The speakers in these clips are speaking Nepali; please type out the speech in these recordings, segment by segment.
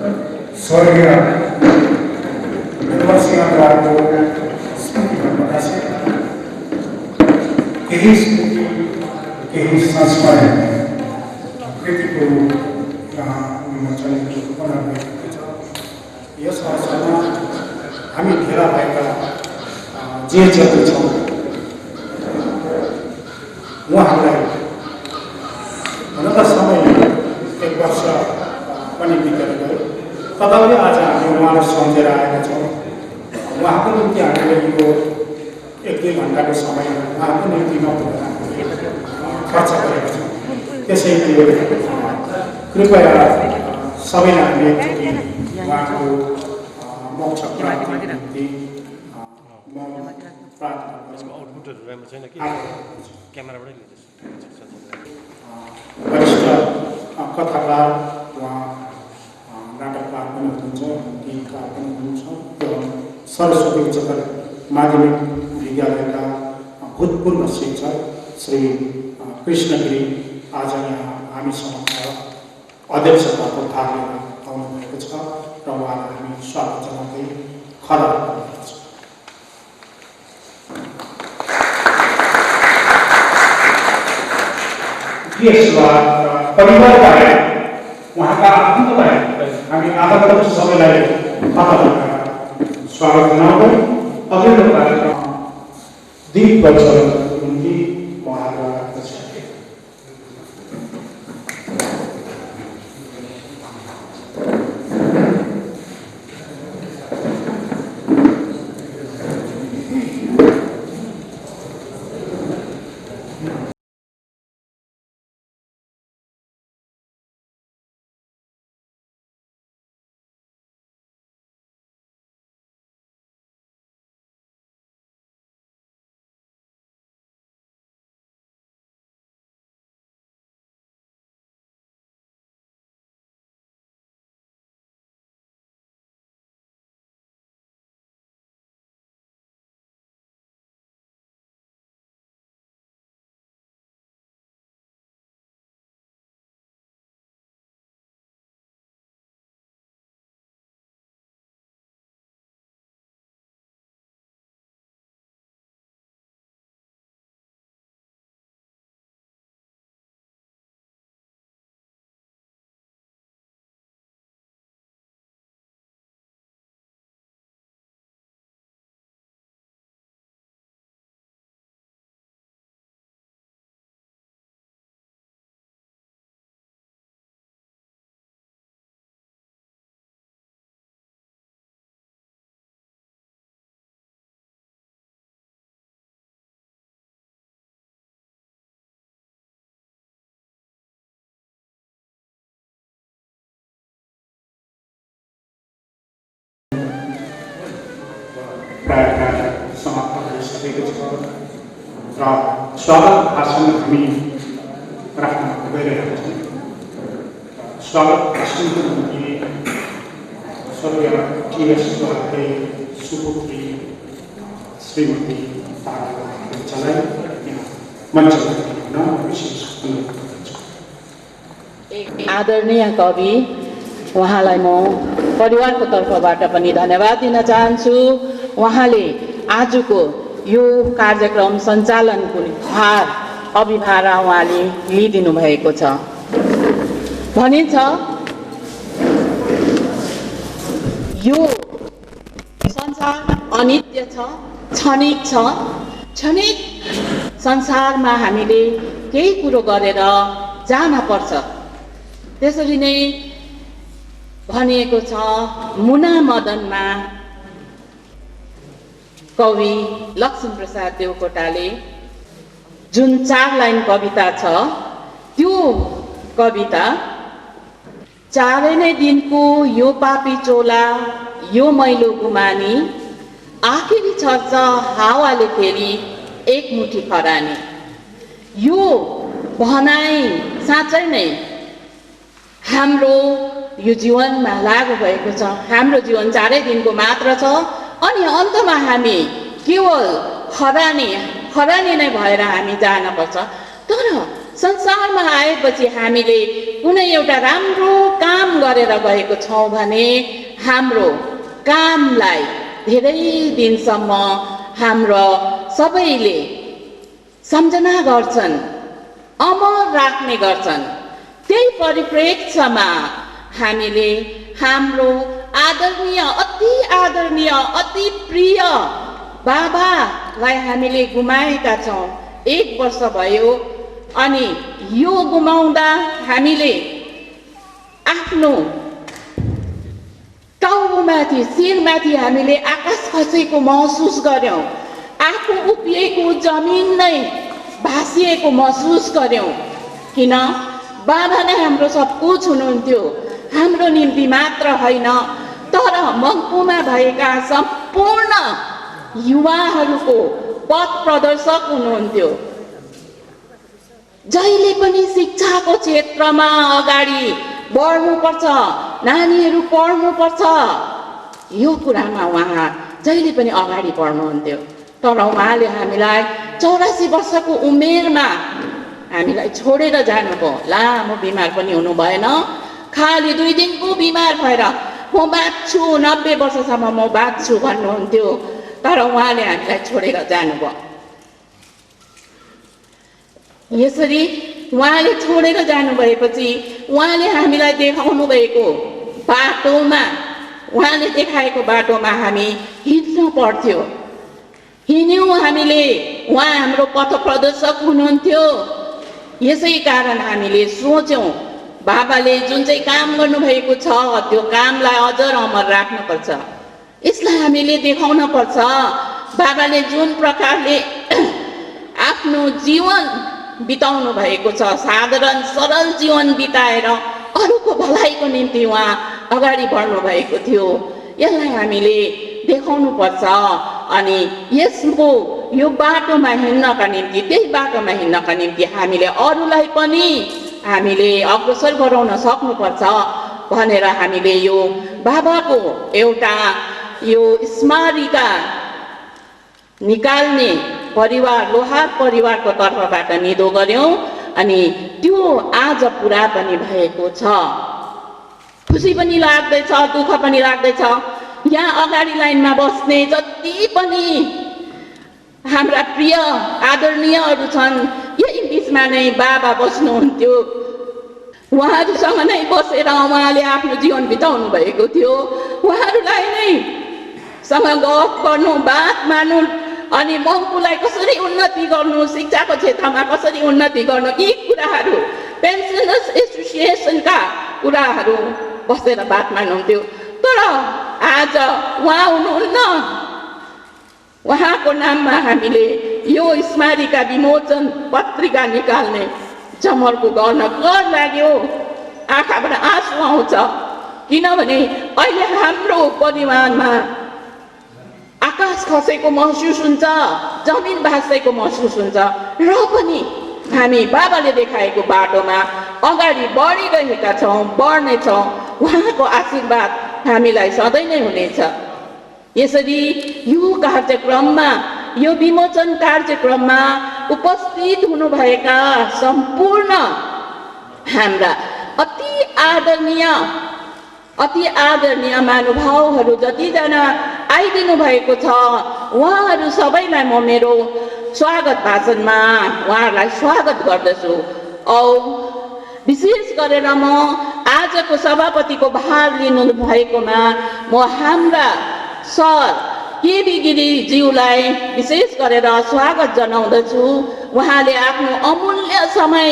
स्वर्गीय सिंहको स्मृतिमा प्रकाशित केही स्मृति केही संस्मरण कृतिको यहाँ उन्मोचनको पुनर्गएको छ। यस अवसरमा हामी भेला भएका जे जति छौँ उहाँहरूलाई हुन त समय 1 वर्ष पनि बितेर गयो, तथापि आज हामी उहाँलाई सम्झेर आएका छौँ। उहाँको निम्ति हामीले यो 1-2 घन्टाको समय उहाँको निम्ति नपुगेर हामीले खर्च गरेका छौँ। त्यसैले कृपया सबैले हामीले उहाँको मोक्ष प्राप्तिको निम्ति म प्रार्थना गर्छु। वरिष्ठ कथाकार उहाँ नाटककार पनि हुनुहुन्छ, गीतकार पनि हुनुहुन्छ र सरस्वती उच्चतर माध्यमिक विद्यालयका भूतपूर्व शिक्षक श्री कृष्ण गिरी आज यहाँ हामीसँग अध्यक्षताको भाग लिएर आउनुभएको छ र उहाँलाई हामी स्वागत जनाउँदै खडा गर्दछौँ। परिवारलाई उहाँका आफन्तलाई हामी आदरणीय सबैलाई स्वागत जनाउँदै अघिल्लो कार्यक्रम दीप प्रज्वलनको निम्ति उहाँलाई समाप्त भइसकेको छ र स्वागत भाषण हामी राख्न गइरहेका छौँ। स्वागत भाषणको निम्ति स्वर्गीय टिएस जोरहाटकै सुपुत्री श्रीमती तारालाई मञ्चमा हुन विशेष अनुरोध गर्छु। आदरणीय कवि, उहाँलाई म परिवारको तर्फबाट पनि धन्यवाद दिन चाहन्छु। उहाँले आजको यो कार्यक्रम सञ्चालनको भार अभिभार उहाँले लिइदिनु भएको छ। भनिन्छ यो संसार अनित्य छ, क्षणिक छ। क्षणिक संसारमा हामीले केही कुरो गरेर जान पर्छ। त्यसरी नै भनिएको छ मुना मदनमा कवि लक्ष्मीप्रसाद देवकोटाले जुन 4 लाइन कविता छ, त्यो कविता चारै नै दिनको यो पापी चोला यो मैलो गुमानी आखिरी छर्छ हावाले फेरि एक मुठी खरानी। यो भनाइ साँच्चै नै हाम्रो यो जीवनमा लागू भएको छ। हाम्रो जीवन 4 दिनको मात्र छ अनि अन्तमा हामी केवल खरानी नै भएर हामी जान पर्छ। तर संसारमा आएपछि हामीले कुनै एउटा राम्रो काम गरेर गएको छौँ भने हाम्रो कामलाई धेरै दिनसम्म हाम्रो सबैले सम्झना गर्छन्, अमर राख्ने गर्छन्। त्यही परिप्रेक्ष्यमा हामीले हाम्रो आदरणीय अति प्रिय बाबालाई हामीले गुमाएका छौँ। 1 वर्ष भयो अनि यो गुमाउँदा हामीले आफ्नो टाउकोमाथि शिरमाथि हामीले आकाश खसेको महसुस गर्यौँ। आफू उभिएको जमिन नै भासिएको महसुस गर्यौँ। किन? बाबा नै हाम्रो सब कुछ हुनुहुन्थ्यो। हाम्रो निम्ति मात्र होइन तर मङ्पुमा भएका सम्पूर्ण युवाहरूको पथ प्रदर्शक हुनुहुन्थ्यो। जहिले पनि शिक्षाको क्षेत्रमा अगाडि बढ्नुपर्छ, नानीहरू पढ्नुपर्छ, यो कुरामा उहाँ जहिले पनि अगाडि बढ्नुहुन्थ्यो। तर उहाँले हामीलाई 84 वर्षको उमेरमा हामीलाई छोडेर जानुभयो। लामो बिमार पनि हुनु भएन, खाली 2 दिनको बिमार भएर म बाँच्छु, 90 वर्षसम्म म बाँच्छु भन्नुहुन्थ्यो। तर उहाँले हामीलाई छोडेर जानुभयो। यसरी उहाँले छोडेर जानुभएपछि उहाँले हामीलाई देखाउनु भएको बाटोमा, उहाँले देखाएको बाटोमा हामी हिँड्नु पर्थ्यो। हिँड्यौँ हामीले, उहाँ हाम्रो पथ प्रदर्शक हुनुहुन्थ्यो। यसै कारण हामीले सोच्यौँ बाबाले जुन चाहिँ काम गर्नुभएको छ त्यो कामलाई अझ अमर राख्नुपर्छ, यसलाई हामीले देखाउन पर्छ। बाबाले जुन प्रकारले आफ्नो जीवन बिताउनु भएको छ, साधारण सरल जीवन बिताएर अरूको भलाइको निम्ति उहाँ अगाडि बढ्नु भएको थियो, यसलाई हामीले देखाउनु पर्छ। अनि यसको यो बाटोमा हिँड्नका निम्ति, त्यही बाटोमा हिँड्नका निम्ति हामीले अरूलाई पनि हामीले अग्रसर गराउन सक्नुपर्छ भनेर हामीले यो बाबाको एउटा यो स्मारिका निकाल्ने परिवार, लोहार परिवारको तर्फबाट निधो गर्यौँ। अनि त्यो आज पुरा पनि भएको छ। खुसी पनि लाग्दैछ, दुःख पनि लाग्दैछ। यहाँ अगाडि लाइनमा बस्ने जति पनि हाम्रा प्रिय आदरणीयहरू छन्, यही बिचमा नै बाबा बस्नुहुन्थ्यो। उहाँहरूसँग नै बसेर उहाँले आफ्नो जीवन बिताउनु भएको थियो। उहाँहरूलाई नै सँग गफ गर्नु, बात मार्नु, अनि मङ्पुलाई कसरी उन्नति गर्नु, शिक्षाको क्षेत्रमा कसरी उन्नति गर्नु, यी कुराहरू पेन्सनर्स एसोसिएसनका कुराहरू बसेर बात मार्नुहुन्थ्यो। तर आज उहाँ हुनुहुन्न। उहाँको नाममा हामीले यो स्मारिका विमोचन पत्रिका निकाल्ने जमर्को गर्न कर लाग्यो। आँखाबाट आँसु आउँछ। किनभने अहिले हाम्रो परिवारमा आकाश खसेको महसुस हुन्छ, जमिन भासेको महसुस हुन्छ, र पनि हामी बाबाले देखाएको बाटोमा अगाडि बढिरहेका छौँ, बढ्नेछौँ। उहाँको आशीर्वाद हामीलाई सधैँ नै हुनेछ। यसरी यो कार्यक्रममा, यो विमोचन कार्यक्रममा उपस्थित हुनुभएका सम्पूर्ण हाम्रा अति आदरणीय महानुभावहरू जतिजना आइदिनु भएको छ, उहाँहरू सबैलाई म मेरो स्वागत भाषणमा उहाँहरूलाई स्वागत गर्दछु। औ विशेष गरेर म आजको सभापतिको भार लिनु भएकोमा म हाम्रा सर केबी गिरीज्यूलाई विशेष गरेर स्वागत जनाउँदछु। उहाँले आफ्नो अमूल्य समय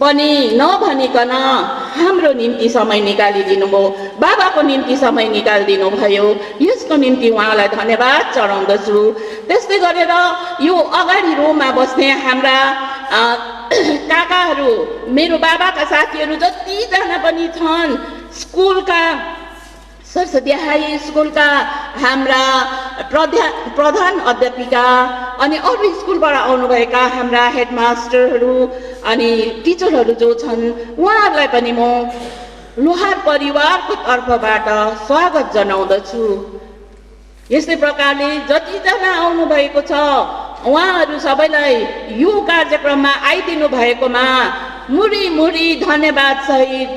पनि नभनिकन हाम्रो निम्ति समय निकालिदिनु भयो, बाबाको निम्ति समय निकालिदिनु भयो। यसको निम्ति उहाँलाई धन्यवाद चढाउँदछु। त्यस्तै गरेर यो अगाडि रोमा बस्ने हाम्रा काकाहरू, मेरो बाबाका साथीहरू जतिजना पनि छन्, स्कुलका सरस्वती हाई स्कुलका हाम्रा प्रधान अध्यापिका अनि अरू स्कुलबाट आउनुभएका हाम्रा हेडमास्टरहरू अनि टिचरहरू जो छन्, उहाँहरूलाई पनि म लोहार परिवारको तर्फबाट स्वागत जनाउँदछु। यस्तै प्रकारले जतिजना आउनुभएको छ उहाँहरू सबैलाई यो कार्यक्रममा आइदिनु भएकोमा मुरी मुरी धन्यवाद सहित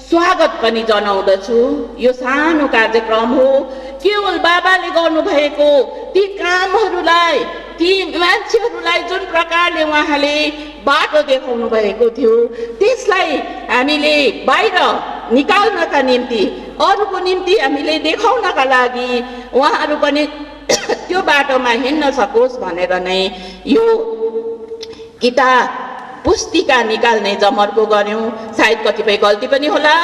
स्वागत पनि जनाउँदछु। यो सानो कार्यक्रम हो, केवल बाबाले गर्नुभएको ती कामहरूलाई, ती मान्छेहरूलाई जुन प्रकारले उहाँले बाटो देखाउनु भएको थियो त्यसलाई हामीले बाहिर निकाल्नका निम्ति, अरूको निम्ति हामीले देखाउनका लागि उहाँहरू पनि त्यो बाटोमा हिँड्न सकोस् भनेर नै यो किताब पुस्तिका निकाल्ने जमर्को गर्यौं। सायद कतिपय गल्ती पनि होला,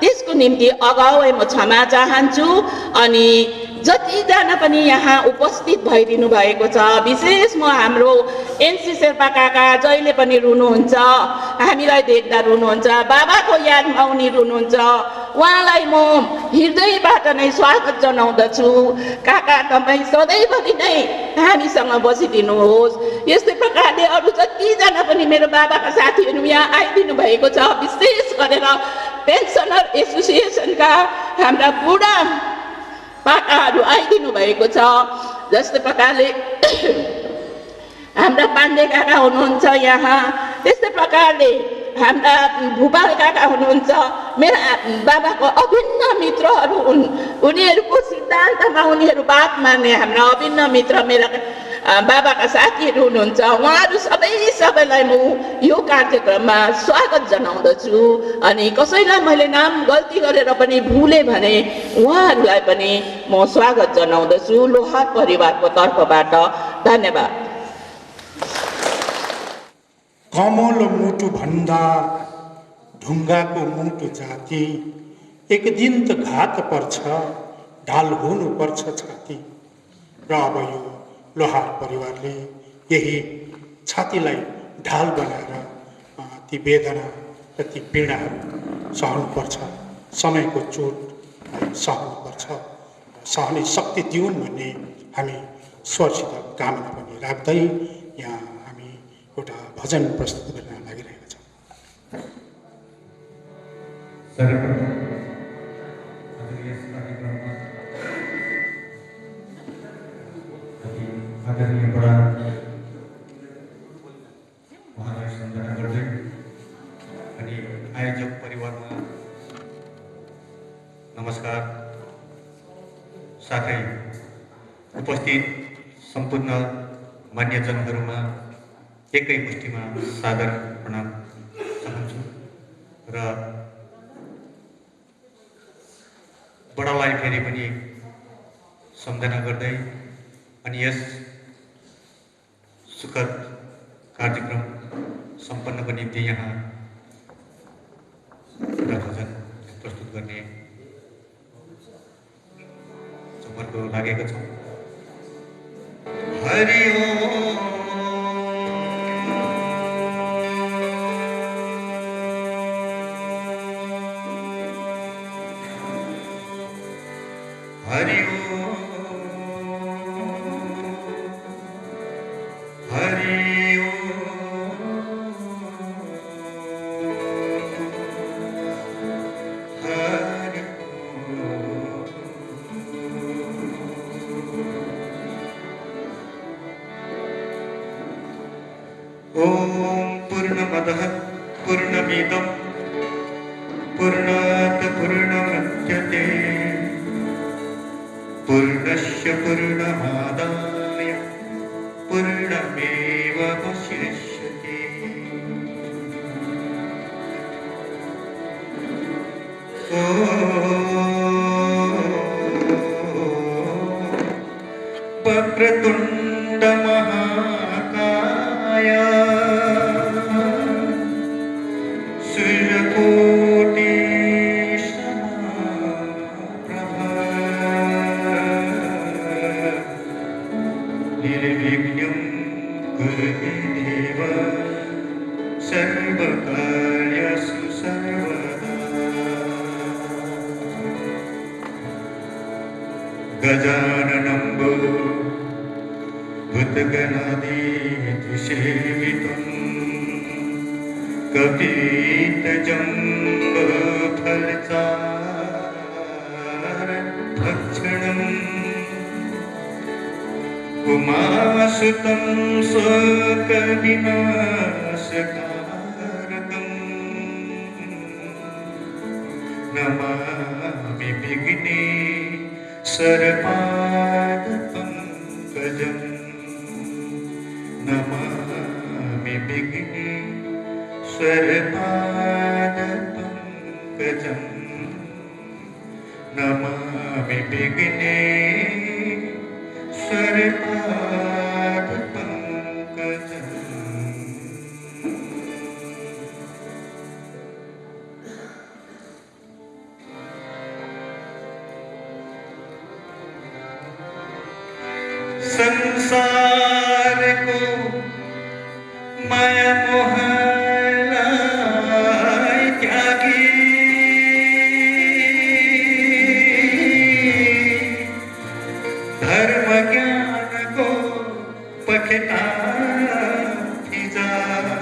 त्यसको निम्ति अगावै म क्षमा चाहन्छु। अनि जतिजना पनि यहाँ उपस्थित भइदिनु भएको छ, विशेष म हाम्रो एनसी शेर्पा काका जहिले पनि रुनुहुन्छ, हामीलाई देख्दा रुनुहुन्छ, बाबाको यादमा उनी रुनुहुन्छ, उहाँलाई म हृदयबाट नै स्वागत जनाउँदछु। काका तपाईँ सधैँभरि नै हामीसँग बसिदिनुहोस्। यस्तै प्रकारले अरू जतिजना पनि मेरो बाबाका साथीहरू यहाँ आइदिनु भएको छ, विशेष गरेर पेन्सनर एसोसिएसनका हाम्रा बुढा पाकाहरू आइदिनु भएको छ। जस्तै प्रकारले हाम्रा पाण्डे काका हुनुहुन्छ यहाँ, त्यस्तै प्रकारले हाम्रा भूपाल काका हुनुहुन्छ, मेरा बाबाको अभिन्न मित्रहरू हुन्। उनीहरूको सिद्धान्तमा उनीहरू बात मान्ने हाम्रा अभिन्न मित्र मेरा बाबाका साथीहरू हुनुहुन्छ। उहाँहरू सबैलाई म यो कार्यक्रममा स्वागत जनाउँदछु। अनि कसैलाई मैले नाम गल्ती गरेर पनि भुले भने उहाँहरूलाई पनि म स्वागत जनाउँदछु लोहार परिवारको तर्फबाट। धन्यवाद। कमल मुटु भन्दा ढुङ्गाको मुटु जाति, एक दिन त घात पर्छ, ढाल हुनुपर्छ छाती। र अब यो लोहार परिवारले यही छातीलाई ढाल बनाएर ती वेदना र ती पीडाहरू सहनुपर्छ, समयको चोट सहनुपर्छ, सहने शक्ति दिउन् भन्ने हामी स्वरसित कामना पनि राख्दै यहाँ हामी एउटा भजन प्रस्तुत गर्न लागिरहेका छौँ। आदरणीय बडा उहाँलाई सम्झना गर्दै अनि आयोजक परिवारमा नमस्कार, साथै उपस्थित सम्पूर्ण मान्यजनहरूमा एकै मुष्टिमा सादर प्रणाम चाहन्छु। र बडालाई फेरि पनि सम्झना गर्दै अनि यस सुखद कार्यक्रम सम्पन्नको निम्ति यहाँ एउटा भजन प्रस्तुत गर्ने जमर्को लागेको छ। हरि ओम हरि ओम पूर्णमदः पूर्णमिदं पूर्णात् पूर्णमुदच्यते पूर्णस्य पूर्णमादाय पूर्णमेवावशिष्यते। वक्रतुण्ड महाकाय सूर्यकोटि समप्रभा निर्विघ्नं कुरु मे देव सर्वकार्येषु सर्वदा। गजाननं भूतगणादिसेवितं कपितजम्बफलचारभक्षणं उमासुतं शोकविनाशकारकम् नमामि विघ्नेश्वरपादपङ्कजम् नमामि विघ्नेश्वरपादपङ्कजम् नमामि विघ्नेश्वरपादपङ्कजम्। संसार को माया मोहलाई त्यागी धर्म ज्ञान को पखताती जाए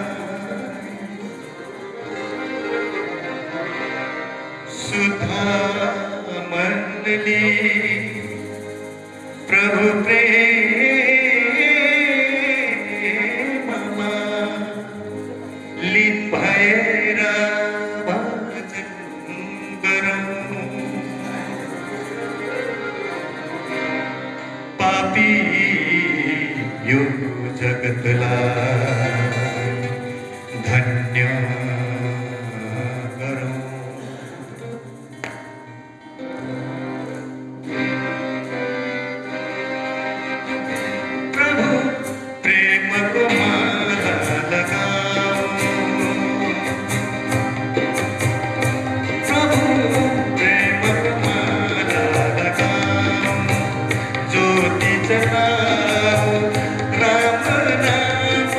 सुधा मंडली प्रभु प्रेममा लीन भएर भजन गरौँ पापी यो जगतलाई धन्य गरौँ। राम नाम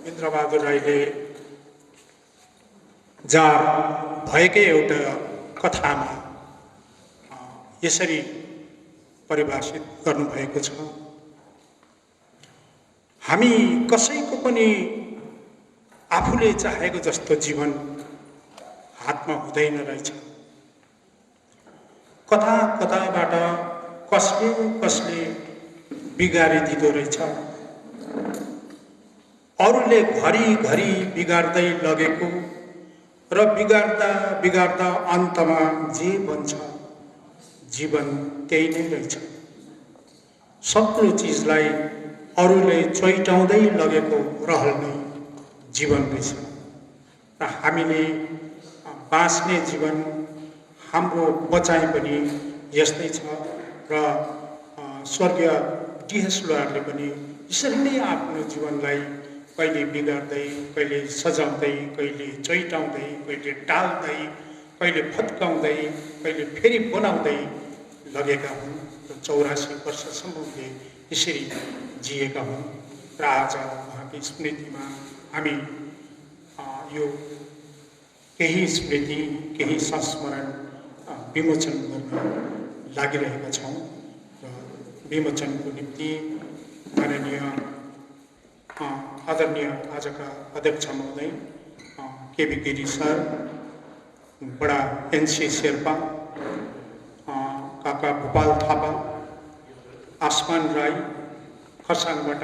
इन्द्रबहादुर राईले जार भएकै एउटा कथामा यसरी परिभाषित गर्नुभएको छ। हामी कसैको पनि आफूले चाहेको जस्तो जीवन हातमा हुँदैन रहेछ। कता कताबाट कसले बिगारिदिँदो रहेछ। अरूले घरिघरि बिगार्दै लगेको र बिगार्दा अन्तमा जे बन्छ जीवन त्यही नै रहेछ। सक्लो चिजलाई अरूले चोइटाउँदै लगेको रहल नै जीवन रहेछ। र हामीले बाँच्ने जीवन हाम्रो बचाइ पनि यस्तै छ। र स्वर्गीय डी.एस. लोहारले पनि यसरी नै आफ्नो जीवनलाई कहिले बिगार्दै, कहिले सजाउँदै, कहिले चोइटाउँदै, कहिले टाल्दै, कहिले फत्काउँदै, कहिले फेरि बनाउँदै लगेका हुन्। र 84 वर्षसम्म उनले यसरी जिएका हुन्। र आज उहाँको स्मृतिमा हामी यो केही स्मृति, केही संस्मरण विमोचन गर्न लागिरहेका छौँ। र विमोचनको निम्ति माननीय आदरणीय आजका अध्यक्ष महोदय केबी गिरी सर, बडा एनसी शेर्पा, काका भोपाल थापा, आसमान राई, खरसाङबाट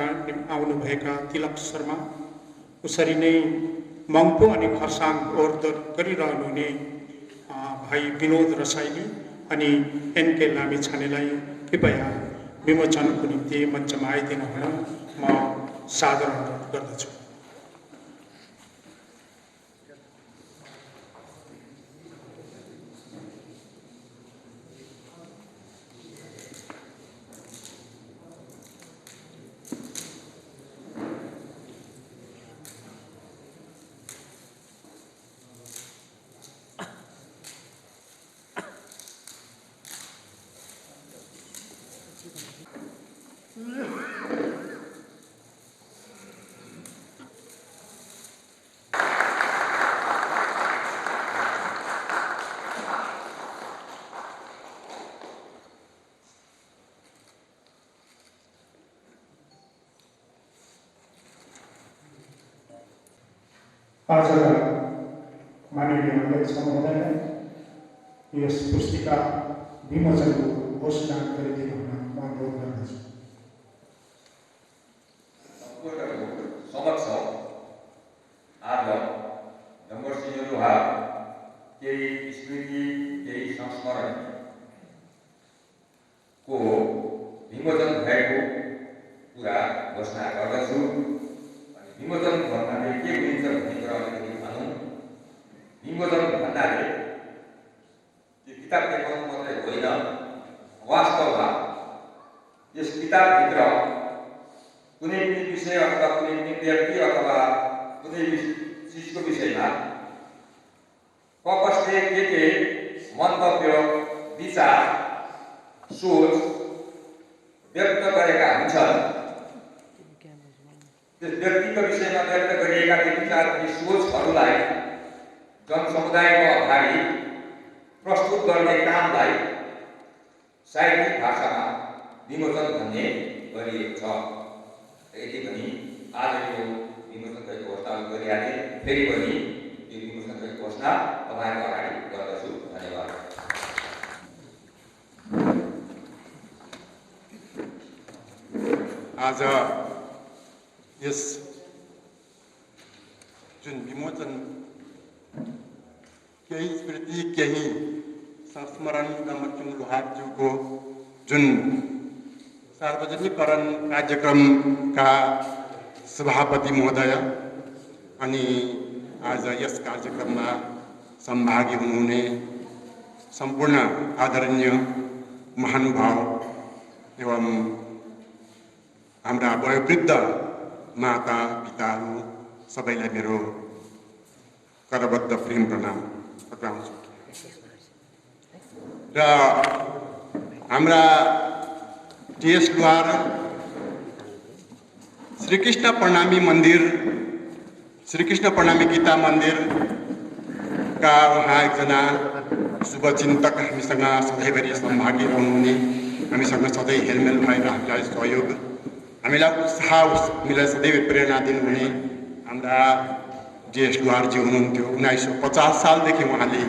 आउनुभएका तिलक शर्मा, उसरी नै मङ्पू अनि खरसाङ ओहोरदोहोर गरिरहनुहुने भाइ विनोद रसाइली अनि एनके लामिछानेलाई कृपया विमोचनको निम्ति मञ्चमा आइदिनु हुन म सादर अनुरोध गर्दछु। आज माननीय अध्यक्ष महोदयले यस पुस्तिका विमोचनको घोषणा गरिदिनु हुन म अनुरोध गर्दछु। समक्ष आज डम्बरसिंह लोहार केही स्मृति, केही संस्मरणको विमोचन भएको कुरा घोषणा गर्दछु। विमोचन भन्नाले के बुझिन्छ भन्ने कुरा अलिकति भनौँ। विमोचन भन्नाले त्यो किताब देखाउनु मात्रै होइन, वास्तवमा यस किताबभित्र कुनै पनि विषय अथवा कुनै पनि व्यक्ति अथवा कुनै चिजको विषयमा कसले के मन्तव्य, विचार, सोच व्यक्त गरेका हुन्छन्। त्यस व्यक्तिको विषयमा व्यक्त गरिएका ती विचार अनि सोचहरूलाई जनसमुदायको अगाडि प्रस्तुत गर्ने कामलाई साहित्यिक भाषामा विमोचन भन्ने गरिएको छ। यति पनि आज यो विमोचनको घोषणा गरिहाले, फेरि पनि यो विमोचनको घोषणा तपाईँको अगाडि गर्दछु। धन्यवाद। आज यस जुन विमोचन केही स्मृति, केही संस्मरण डम्बरसिंह लोहारज्यूको जुन सार्वजनिकरण कार्यक्रमका सभापति महोदय अनि आज यस कार्यक्रममा सहभागी हुनुहुने सम्पूर्ण आदरणीय महानुभाव एवं हाम्रा वयोवृद्ध माता पिताहरू सबैलाई मेरो करबद्ध प्रेम प्रणाम टक्राउँछु। र हाम्रा डी.एस. लोहार श्रीकृष्ण प्रणामी मन्दिर श्रीकृष्ण प्रणामी गीता मन्दिरका उहाँ एकजना शुभचिन्तक हामीसँग सधैँभरि सहभागी रहनुहुने, हामीसँग सधैँ हेलमेल भएर हामीलाई सहयोग, हामीलाई उत्साह, हामीलाई सदैव प्रेरणा दिनुहुने हाम्रा DS डुहारजी हुनुहुन्थ्यो। 1950 सालदेखि उहाँले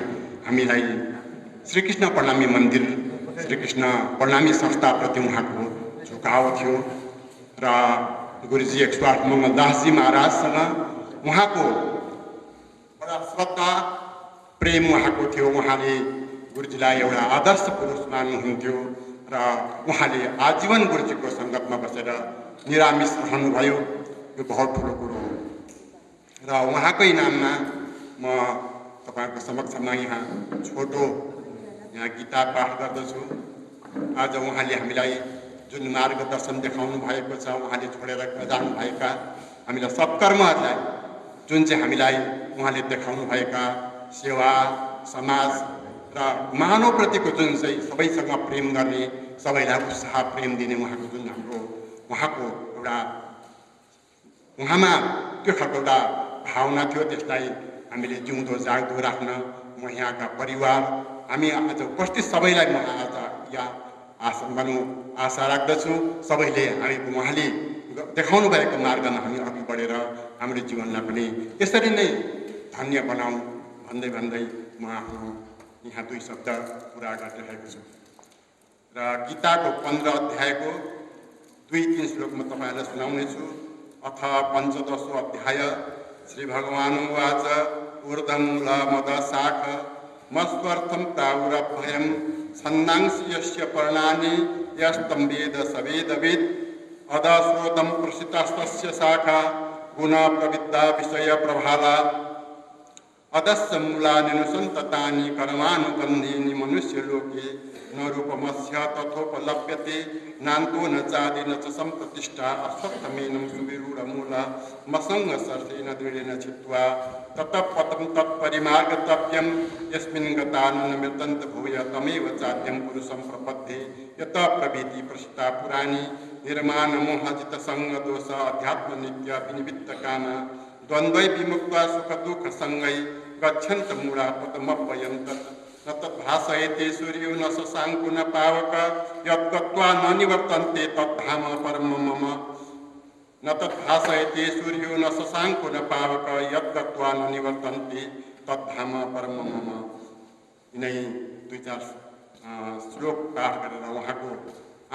हामीलाई श्रीकृष्ण प्रणामी मन्दिर, श्रीकृष्ण प्रणामी संस्थाप्रति उहाँको झुकाव थियो र गुरुजी 108 मङ्गलदासजी महाराजसँग उहाँको बडा श्रद्धा प्रेम उहाँको थियो। उहाँले गुरुजीलाई एउटा आदर्श पुरुष मान्नुहुन्थ्यो र उहाँले आजीवन गुरुजीको सङ्गतमा बसेर निरामिष रहनुभयो। यो बहुत ठुलो कुरो हो र उहाँकै नाममा म तपाईँको समक्षमा यहाँ छोटो गीता पाठ गर्दछु। आज उहाँले हामीलाई जुन मार्गदर्शन देखाउनु भएको छ, उहाँले छोडेर जानुभएका हामीलाई सत्कर्महरूलाई जुन चाहिँ हामीलाई उहाँले देखाउनुभएका सेवा, समाज र मानवप्रतिको जुन चाहिँ सबैसँग प्रेम गर्ने, सबैलाई उत्साह प्रेम दिने उहाँको जुन हाम्रो उहाँको एउटा उहाँमा त्यो खालको एउटा भावना थियो, त्यसलाई हामीले जिउँदो जाग्दो राख्न म यहाँका परिवार, हामी आज उपस्थित सबैलाई म आज आशा राख्दछु सबैले हामीको उहाँले देखाउनु भएको मार्गमा हामी अघि बढेर हाम्रो जीवनलाई पनि यसरी नै धन्य बनाऊँ भन्दै भन्दै म आफ्नो यहाँ 2 शब्द पुरा गरिरहेको छु। र गीताको 15 अध्यायको 2-3 श्लोक म तपाईँहरूलाई सुनाउनेछु। अथ पञ्चदशो अध्याय श्री भगवानुवाच ऊर्ध्वं मूलमदशाख मस्वर्थं प्रावुरभयं छन्दांसि यस्य पर्णानि यस्तं वेद स वेदवित् अधस्रोतं प्रसितस्तस्य शाखा गुणा प्रविद्धा विषय प्रभाला अदस्य मूलानि नुसन्ततानि कर्मानुबन्धीनि मनुष्यलोके न रूपमस्य तथोपलभ्यते नान्तो न चादि न च सम्प्रतिष्ठा अश्वत्थमेनं सुविरूढमूला मसङ्गसर्षेण दृढेन छित्त्वा ततः पदं तत्परिमार्गतव्यं यस्मिन् गता न मृतन्त भूय तमेव चाद्यं पुरुषं प्रपद्ये यतः प्रभृति प्रसिता पुराणी निर्माणमोहजितसङ्गदोष अध्यात्मनित्य विनिवृत्तकाम द्वन्द्वै विमुक्त्वा सुखदुःखसङ्गै गच्छन्त मूढा पदमव्ययं न तद्भासयते सूर्यो न शशाङ्को न पावक यद्गत्वा न निवर्तन्ते तद्धाम परमं मम न तद्भासयते सूर्यो न शशाङ्को न पावक यद्गत्वा न निवर्तन्ते तद्धाम परमं मम। यिनै 2-4 श्लोक पाठ गरेर उहाँको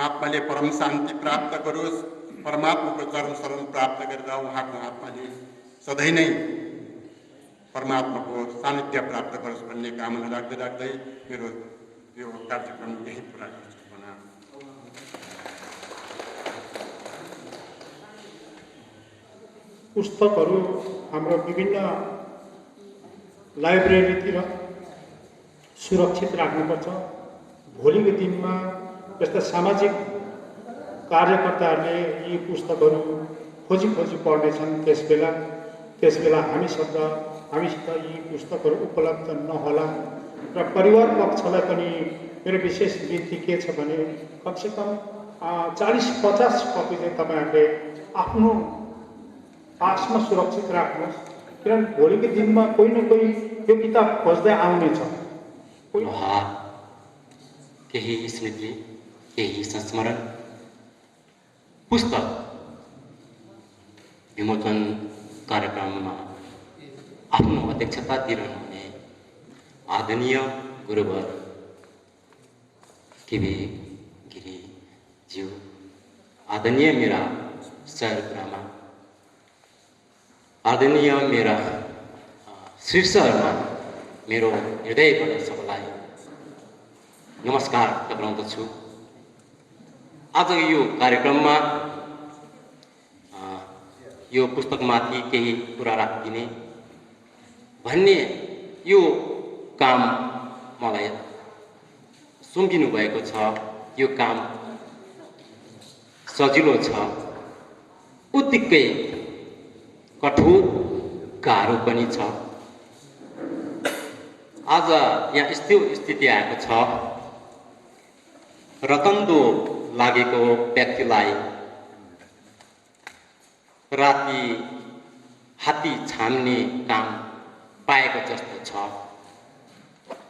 आत्माले परम शान्ति प्राप्त गरोस्, परमात्माको चरण शरण प्राप्त गरेर उहाँको आत्माले सधैँ नै परमात्माको सानिध्य प्राप्त गरोस् भन्ने कामना राख्दै राख्दै मेरो यो कार्यक्रम यही पुरा गर्छु। पुस्तकहरू हाम्रो विभिन्न लाइब्रेरीतिर सुरक्षित राख्नुपर्छ। भोलिको दिनमा यस्ता सामाजिक कार्यकर्ताहरूले यी पुस्तकहरू खोजी पढ्नेछन्, त्यसबेला हामीसित यी पुस्तकहरू उपलब्ध नहोला र परिवार पक्षलाई पनि मेरो विशेष बिन्ती के छ भने कमसेकम 40-50 कपी चाहिँ तपाईँहरूले आफ्नो पासमा सुरक्षित राख्नुहोस्, किनभने भोलिको दिनमा कोही न कोही यो किताब खोज्दै आउनेछ। केही स्मृति, केही संस्मरण पुस्तक विमोचन कार्यक्रममा आफ्नो अध्यक्षता दिइरहनुहुने आदरणीय गुरुवर केबी गिरीज्यू, आदरणीय मेरा सहगुरुमा, आदरणीय मेरा शीर्षहरूमा मेरो हृदयबाट सबैलाई नमस्कार टक्राउँदछु। आज यो कार्यक्रममा यो पुस्तकमाथि केही कुरा राखिदिने भन्ने यो काम मलाई सुम्पिनु भएको छ। यो काम सजिलो छ, उत्तिकै कठोर गाह्रो पनि छ। आज यहाँ यस्तो स्थिति आएको छ, रतन्दो लागेको व्यक्तिलाई राति हात्ती छाम्ने काम पाएको जस्तो छ।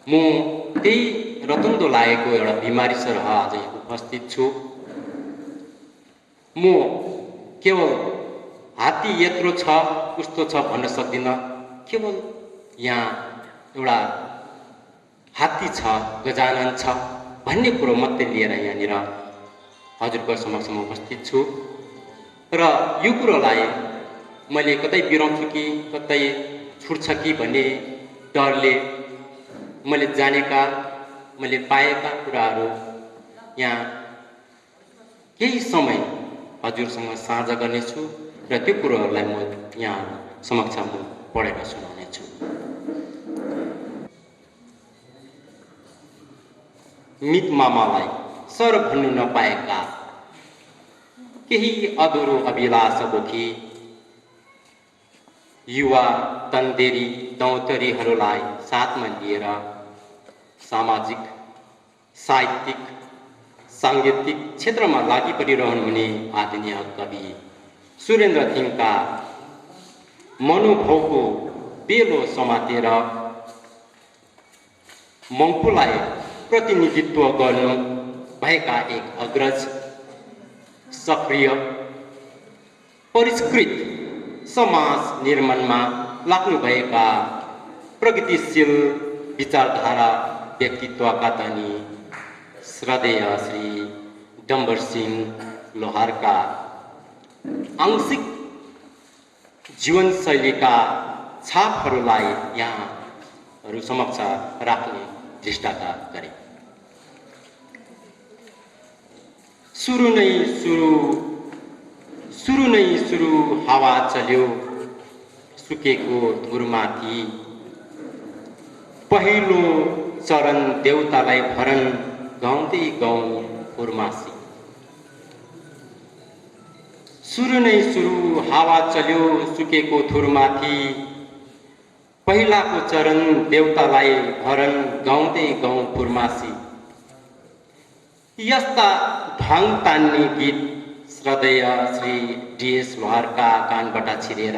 म त्यही रतुन्दो लागेको एउटा बिमारी सरह आज उपस्थित छु। म केवल हात्ती यत्रो छ उस्तो छ भन्न सक्दिनँ। केवल यहाँ एउटा हात्ती छ, गजानन छ भन्ने कुरो मात्रै लिएर यहाँनिर हजुरको समक्षमा उपस्थित छु। र यो कुरोलाई मैले कतै बिराउँछु कि कतै छुट्छ कि भन्ने डरले मैले जानेका, मैले पाएका कुराहरू यहाँ केही समय हजुरसँग साझा गर्नेछु र त्यो कुरोहरूलाई म यहाँ समक्ष म पढेर सुनाउनेछु। मित मामालाई सर भन्नु नपाएका केही अधुरो अभिलाष बोकी युवा तन्देरी दौतरीहरूलाई साथमा लिएर सामाजिक, साहित्यिक, साङ्गीतिक क्षेत्रमा लागि परिरहनुहुने आदरणीय कवि सुरेन्द्र थिङका मनोभावको बेलो समातेर मङ्पुलाई प्रतिनिधित्व गर्नु भएका एक अग्रज, सक्रिय, परिष्कृत समाज निर्माणमा लाग्नुभएका प्रगतिशील विचारधारा व्यक्तित्वका धनी श्रद्धेय श्री डम्बरसिंह लोहारका आंशिक जीवनशैलीका छापहरूलाई यहाँहरू समक्ष राख्ने दृष्टता गरे। सुरु नै सुरु हावा चल्यो सुकेको धुरमाथि, पहिलो चरण देउतालाई भरण गाउँदै गाउँ फुर्मासी। सुरु नै सुरु हावा चल्यो सुकेको धुरमाथि, पहिलाको चरण देउतालाई भरण गाउँदै गाउँ फुर्मासी। यस्ता ढाङ तान्ने गीत श्रद्धेय श्री डीएस लोहारका कानबाट छिरेर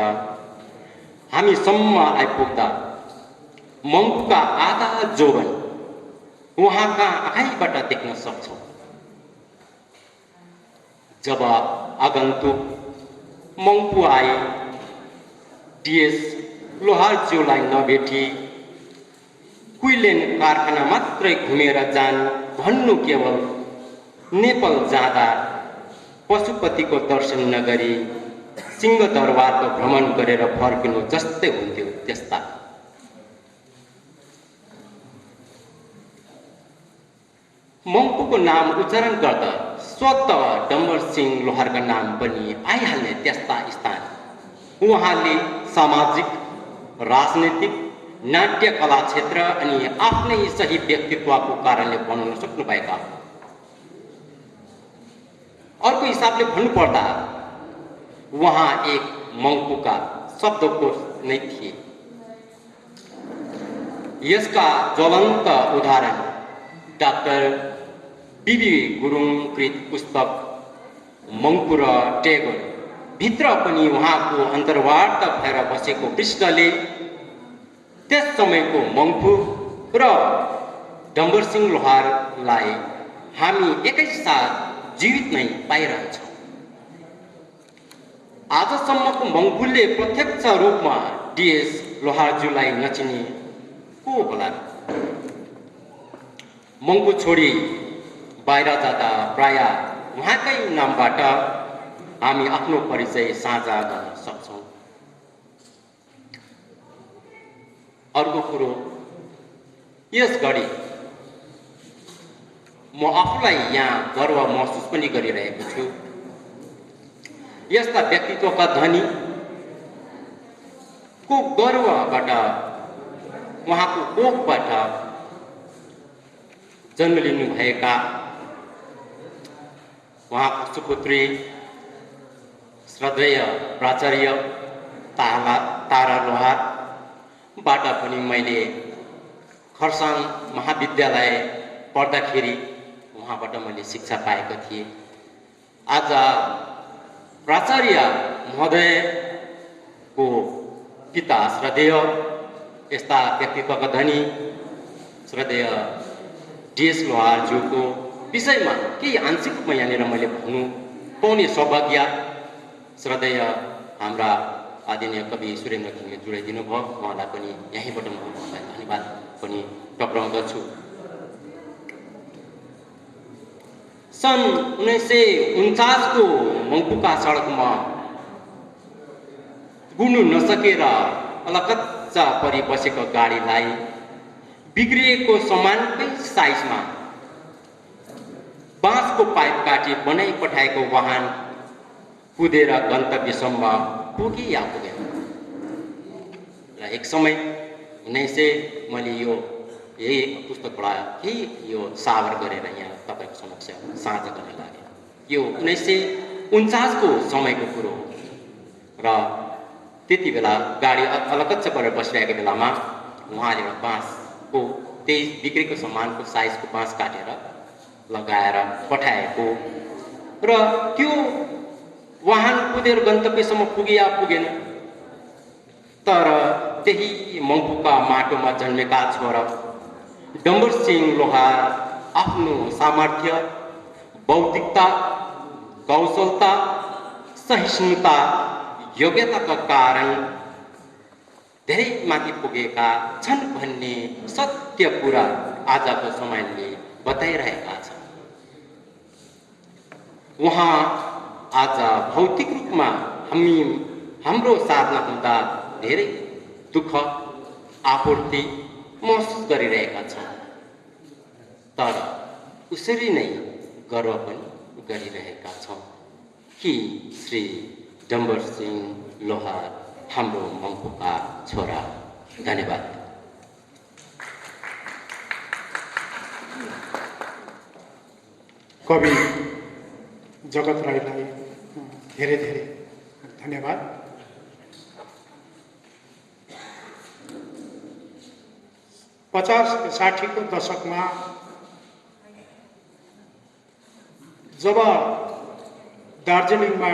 हामीसम्म आइपुग्दा मङ्पुका आधा जोवन उहाँका आँखाबाट देख्न सक्छौँ। जब आगन्तुक मङ्पु आए, डीएस लोहारज्यूलाई नभेटी क्विलेन कारखाना मात्रै घुमेर जान भन्नु केवल नेपाल जाँदा पशुपतिको दर्शन नगरी सिंहदरबारको भ्रमण गरेर फर्किनु जस्तै हुन्थ्यो। त्यस्ता मङ्पुको नाम उच्चारण गर्दा स्वतः डम्बरसिंह लोहारका नाम पनि आइहाल्ने त्यस्ता स्थान उहाँले सामाजिक, राजनीतिक, नाट्य कला क्षेत्र अनि आफ्नै सही व्यक्तित्वको कारणले बनाउन सक्नुभएका। अर्को हिसाबले भन्नुपर्दा उहाँ एक मङ्पुका शब्दकोश नै थिए। यसका ज्वलन्त उदाहरण डाक्टर बिबी गुरुङ कृत पुस्तक मङ्पु र टेगोर भित्र पनि उहाँको अन्तर्वार्ता भएर बसेको पृष्ठले त्यस समयको मङ्पु र डम्बरसिंह लोहारलाई हामी एकैसाथ जीवित नै पाइरहन्छौँ। आजसम्मको मङ्पुले प्रत्यक्ष रूपमा डीएस लोहारज्यूलाई नचिने को होला? मङ्पु छोडी बाहिर जाँदा प्राय उहाँकै नामबाट हामी आफ्नो परिचय साझा गर्न सक्छौँ। अर्को कुरो, यस घडी म आफूलाई यहाँ गर्व महसुस पनि गरिरहेको छु। यस्ता व्यक्तित्वका धनी को गर्वबाट, उहाँको कोखबाट जन्म लिनुभएका उहाँको सुपुत्री श्रद्धेय प्राचार्य तारा लोहारबाट पनि मैले खरसाङ महाविद्यालय पढ्दाखेरि उहाँबाट मैले शिक्षा पाएको थिएँ। आज प्राचार्य महोदयको पिता श्रद्धेय यस्ता व्यक्तित्वका धनी श्रद्धेय DS लोहारज्यूको विषयमा केही आंशिक रूपमा यहाँनिर मैले भन्नु पाउने सौभाग्य श्रद्धेय हाम्रा आदरणीय कवि सुरेन्द्र खिङले जोडाइदिनु भयो। उहाँलाई पनि यहीँबाट म उहाँलाई धन्यवाद पनि टक्राउँदछु। सन् 1949 को मङ्पुका सडकमा गुड्नु नसकेर अलकच्चा परि बसेको गाडीलाई बिग्रिएको सामानकै साइजमा बाँसको पाइप काटी बनाइ पठाएको वाहन कुदेर गन्तव्यसम्म पुगे या पुगेन। र एक समय 1900 मैले यही पुस्तकबाट केही यो सावर गरेर यहाँ तपाईँको समक्ष साझा गर्न लागे। यो 1949 को समयको कुरो हो र त्यति बेला गाडी अलकच्च परेर बसिरहेको बेलामा उहाँले बाँसको त्यही बिग्रेको सामानको साइजको बाँस काटेर लगाएर पठाएको र त्यो वाहन कुदेर गन्तव्यसम्म पुगे या पुगेन। तर त्यही मङ्पुका माटोमा जन्मेका छोरा डम्बर सिंह लोहार आफ्नो सामर्थ्य, बौद्धिकता, कौशलता, सहिष्णुता, योग्यताका कारण धेरै माथि पुगेका छन् भन्ने सत्य कुरा आजको समयले बताइरहेका छन्। उहाँ आज भौतिक रूपमा हाम्रो साथ नहुँदा धेरै दुःख आपूर्ति महसुस गरिरहेका छन्, तर उसरी नै गर्व पनि गरिरहेका छौँ कि श्री डम्बर सिंह लोहार हाम्रो मङ्पुका छोरा। धन्यवाद। कवि जगत राईलाई धेरै धेरै धन्यवाद। पचास 60 को दशकमा जब दार्जिलिङमा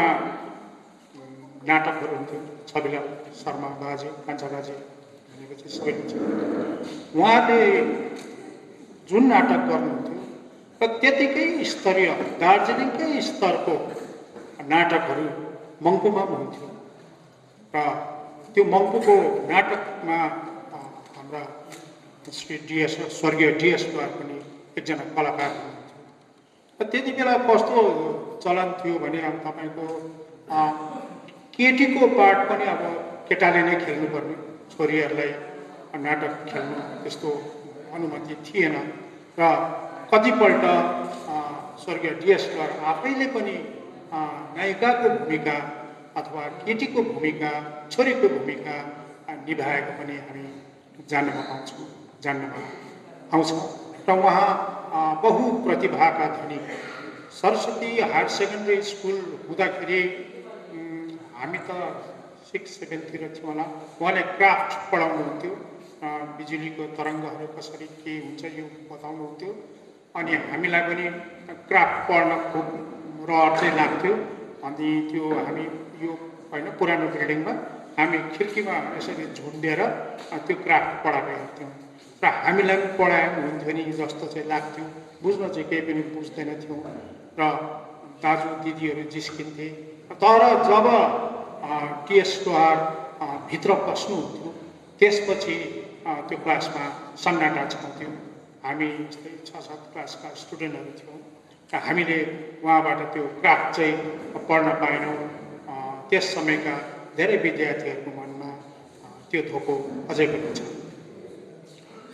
नाटकहरू हुन्थ्यो, छविलाल शर्मा बाजे, कान्छा बाजे भनेपछि सबैले चिन्छ। उहाँले जुन नाटक गर्नुहुन्थ्यो र त्यतिकै स्तरीय दार्जिलिङकै स्तरको नाटकहरू मङ्पुमा हुन्थ्यो र त्यो मङ्पुको नाटकमा हाम्रा श्री DS स्वर्गीय DS द्वारा पनि एकजना कलाकार हुनुहुन्थ्यो। र त्यति बेला कस्तो चलन थियो भने अब तपाईँको केटीको पार्ट पनि अब केटाले नै खेल्नुपर्ने, छोरीहरूलाई नाटक खेल्नु त्यस्तो अनुमति थिएन र कतिपल्ट स्वर्गीय DS द्वारा आफैले पनि नायिकाको भूमिका अथवा केटीको भूमिका, छोरीको भूमिका निभाएको पनि हामी जान्नमा आउँछ र उहाँ बहुप्रतिभाका धनी। सरस्वती हायर सेकेन्डरी स्कुल हुँदाखेरि हामी त 6-7 तिर थियौँ होला। उहाँले क्राफ्ट पढाउनुहुन्थ्यो, बिजुलीको तरङ्गहरू कसरी के हुन्छ यो बताउनुहुन्थ्यो अनि हामीलाई पनि क्राफ्ट पढ्न खुब रहर चाहिँ लाग्थ्यो। अनि त्यो हामी यो होइन पुरानो बिल्डिङमा हामी खिड्कीमा यसरी झुन्डेर त्यो क्राफ्ट पढाएको हेर्थ्यौँ र हामीलाई पनि पढाउनुहुन्थ्यो नि जस्तो चाहिँ लाग्थ्यो। बुझ्न चाहिँ केही पनि बुझ्दैनथ्यौँ र दाजु दिदीहरू जिस्किन्थे। तर जब DS लोहार भित्र पस्नुहुन्थ्यो त्यसपछि त्यो क्लासमा सन्नाटा छाउँथ्यो। हामी जस्तै 6-7 क्लासका स्टुडेन्टहरू थियौँ र हामीले उहाँबाट त्यो क्राफ्ट चाहिँ पढ्न पाएनौँ। त्यस समयका धेरै विद्यार्थीहरूको मनमा त्यो धोको अझै पनि छ।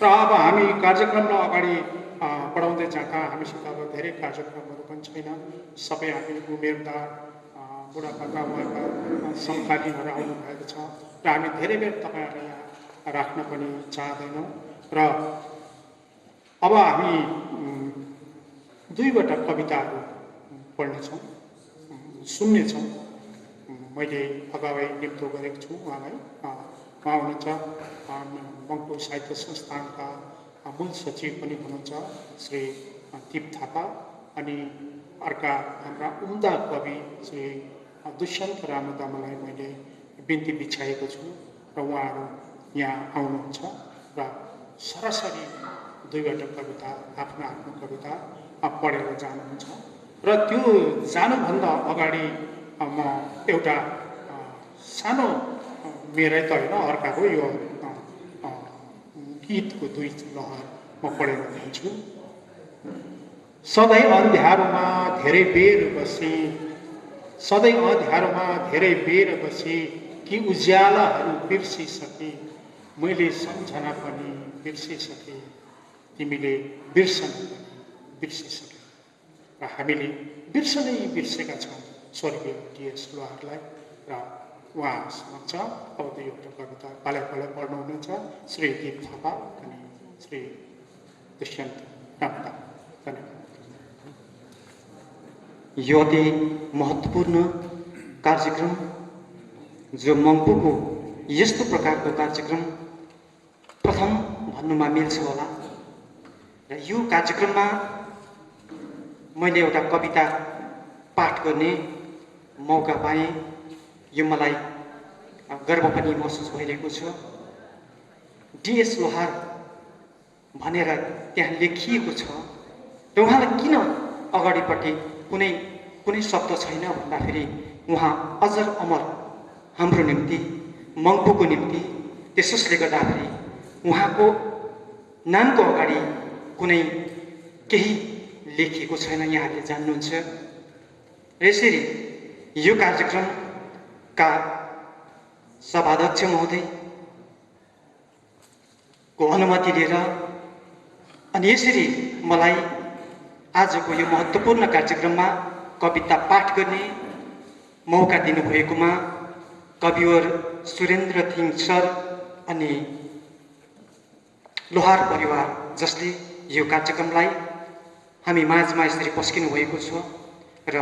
र अब हामी कार्यक्रमलाई अगाडि बढाउँदै जाँदा हामीसित अब धेरै कार्यक्रमहरू पनि छैन। सबै हामी उमेरदार बुढापाका उहाँका समकालीनहरू आउनु भएको छ र हामी धेरै बेर तपाईँहरूलाई यहाँ राख्न पनि चाहँदैनौँ र अब हामी 2वटा कविताहरू पढ्नेछौँ, सुन्नेछौँ। मैले अगावै निम्तो गरेको छु उहाँलाई। उहाँ हुनुहुन्छ मङ्पु साहित्य संस्थानका मूल सचिव पनि हुनुहुन्छ श्री दीप थापा अनि अर्का हाम्रा उम्दा कवि श्री दुष्यन्त रामदामलाई मैले बिन्ती बिछाएको छु। र उहाँहरू यहाँ आउनुहुन्छ र सरासरी 2वटा कविता आफ्नो कविता पढेर जानुहुन्छ र त्यो जानुभन्दा अगाडि म एउटा सानो मेरै त होइन अर्काको यो गीतको 2 लहर म पढेर जान्छु। सधैँ अँध्यारोमा धेरै बेर बसे, सधैँ अँध्यारोमा धेरै बेर बसे कि उज्यालाहरू बिर्सिसके, मैले सम्झना पनि बिर्सिसके, तिमीले बिर्सन पनि बिर्सिसके। र हामीले बिर्सनै बिर्सेका छौँ स्वर्गीय टी.एस. लोहारलाई। र उहाँ समक्ष अब 2वटा कविता पालै पढ्नुहुनेछ श्री दीप थापा अनि श्री दुष्यन्त कामता। धन्यवाद। यो अति महत्त्वपूर्ण कार्यक्रम जो मङ्पूको यस्तो प्रकारको कार्यक्रम प्रथम भन्नुमा मिल्छ होला। र यो कार्यक्रममा मैले एउटा कविता पाठ गर्ने मौका पाएँ। यो मलाई गर्व पनि महसुस भइरहेको छ। डी.एस. लोहार भनेर त्यहाँ लेखिएको छ र उहाँलाई किन अगाडिपट्टि कुनै शब्द छैन भन्दाखेरि उहाँ अजर अमर हाम्रो निम्ति, मङ्पूको निम्ति। त्यसोस्ले गर्दाखेरि उहाँको नामको अगाडि कुनै केही लेखिएको छैन, यहाँले जान्नुहुन्छ। र यसरी यो कार्यक्रमका सभाध्यक्ष महोदयको अनुमति लिएर अनि यसरी मलाई आजको यो महत्त्वपूर्ण कार्यक्रममा कविता पाठ गर्ने मौका दिनुभएकोमा कविवर सुरेन्द्र थिङ सर अनि लोहार परिवार जसले यो कार्यक्रमलाई हामी माझमा यसरी पस्किनु भएको छ। र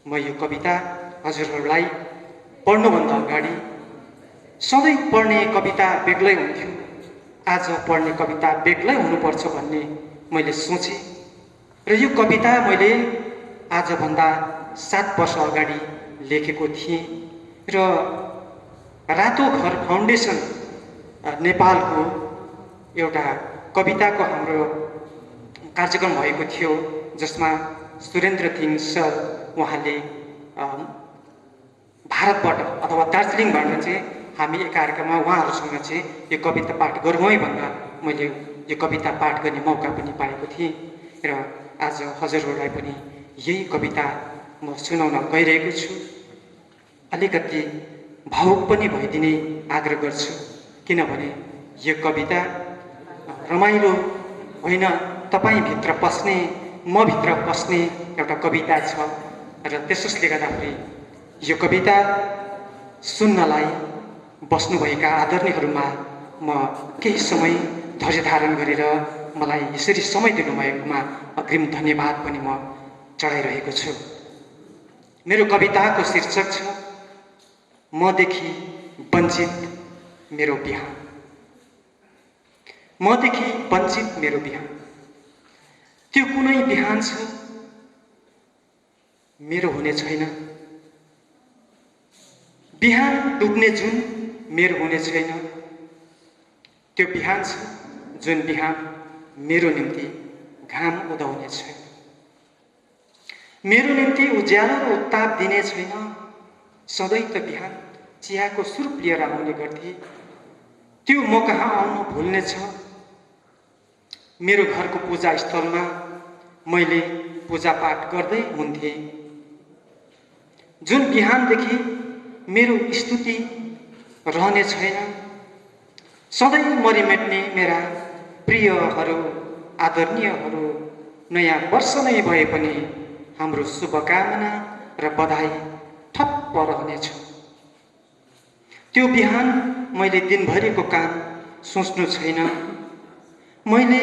म यो कविता हजुरहरूलाई पढ्नुभन्दा अगाडि सधैँ पढ्ने कविता बेग्लै हुन्थ्यो, आज पढ्ने कविता बेग्लै हुनुपर्छ भन्ने मैले सोचेँ। र यो कविता मैले आजभन्दा 7 वर्ष अगाडि लेखेको थिएँ। र रातो घर फाउन्डेसन नेपालको एउटा कविताको हाम्रो कार्यक्रम भएको थियो, जसमा सुरेन्द्र थिङ सर उहाँले भारतबाट अथवा दार्जिलिङबाट चाहिँ हामी एक कार्यक्रममा उहाँहरूसँग चाहिँ यो कविता पाठ गरौँ है भन्दा मैले यो कविता पाठ गर्ने मौका पनि पाएको थिएँ। र आज हजुरहरूलाई पनि यही कविता म सुनाउन गइरहेको छु। अलिकति भावुक पनि भइदिने आग्रह गर्छु, किनभने यो कविता रमाइलो होइन, तपाईँभित्र पस्ने, म भित्र पस्ने एउटा कविता छ। र त्यसोस्ले गर्दाखेरि यो कविता सुन्नलाई बस्नुभएका आदरणीयहरूमा म केही समय धैर्य धारण गरेर मलाई यसरी समय दिनुभएकोमा अग्रिम धन्यवाद पनि म चढाइरहेको छु। मेरो कविताको शीर्षक छ मदेखि वञ्चित मेरो बिहान। मदेखि वञ्चित मेरो बिहान, त्यो कुनै बिहान छ मेरो हुने छैन, बिहान डुब्ने जुन मेरो हुने छैन। त्यो बिहान छ जुन बिहान मेरो निम्ति घाम उदाउने छैन, मेरो निम्ति उज्यालो र उत्ताप दिने छैन। सधैँ त बिहान चियाको सुरुप लिएर आउने गर्थे, त्यो म कहाँ आउनु भुल्नेछ। मेरो घरको पूजा स्थलमा मैले पूजापाठ गर्दै हुन्थेँ, जुन बिहानदेखि मेरो स्तुति रहने छैन। सधैँ मरिमेट्ने मेरा प्रियहरू, आदरणीयहरू, नयाँ वर्ष नै भए पनि हाम्रो शुभकामना र बधाई ठप्प रहनेछ। त्यो बिहान मैले दिनभरिको काम सोच्नु छैन, मैले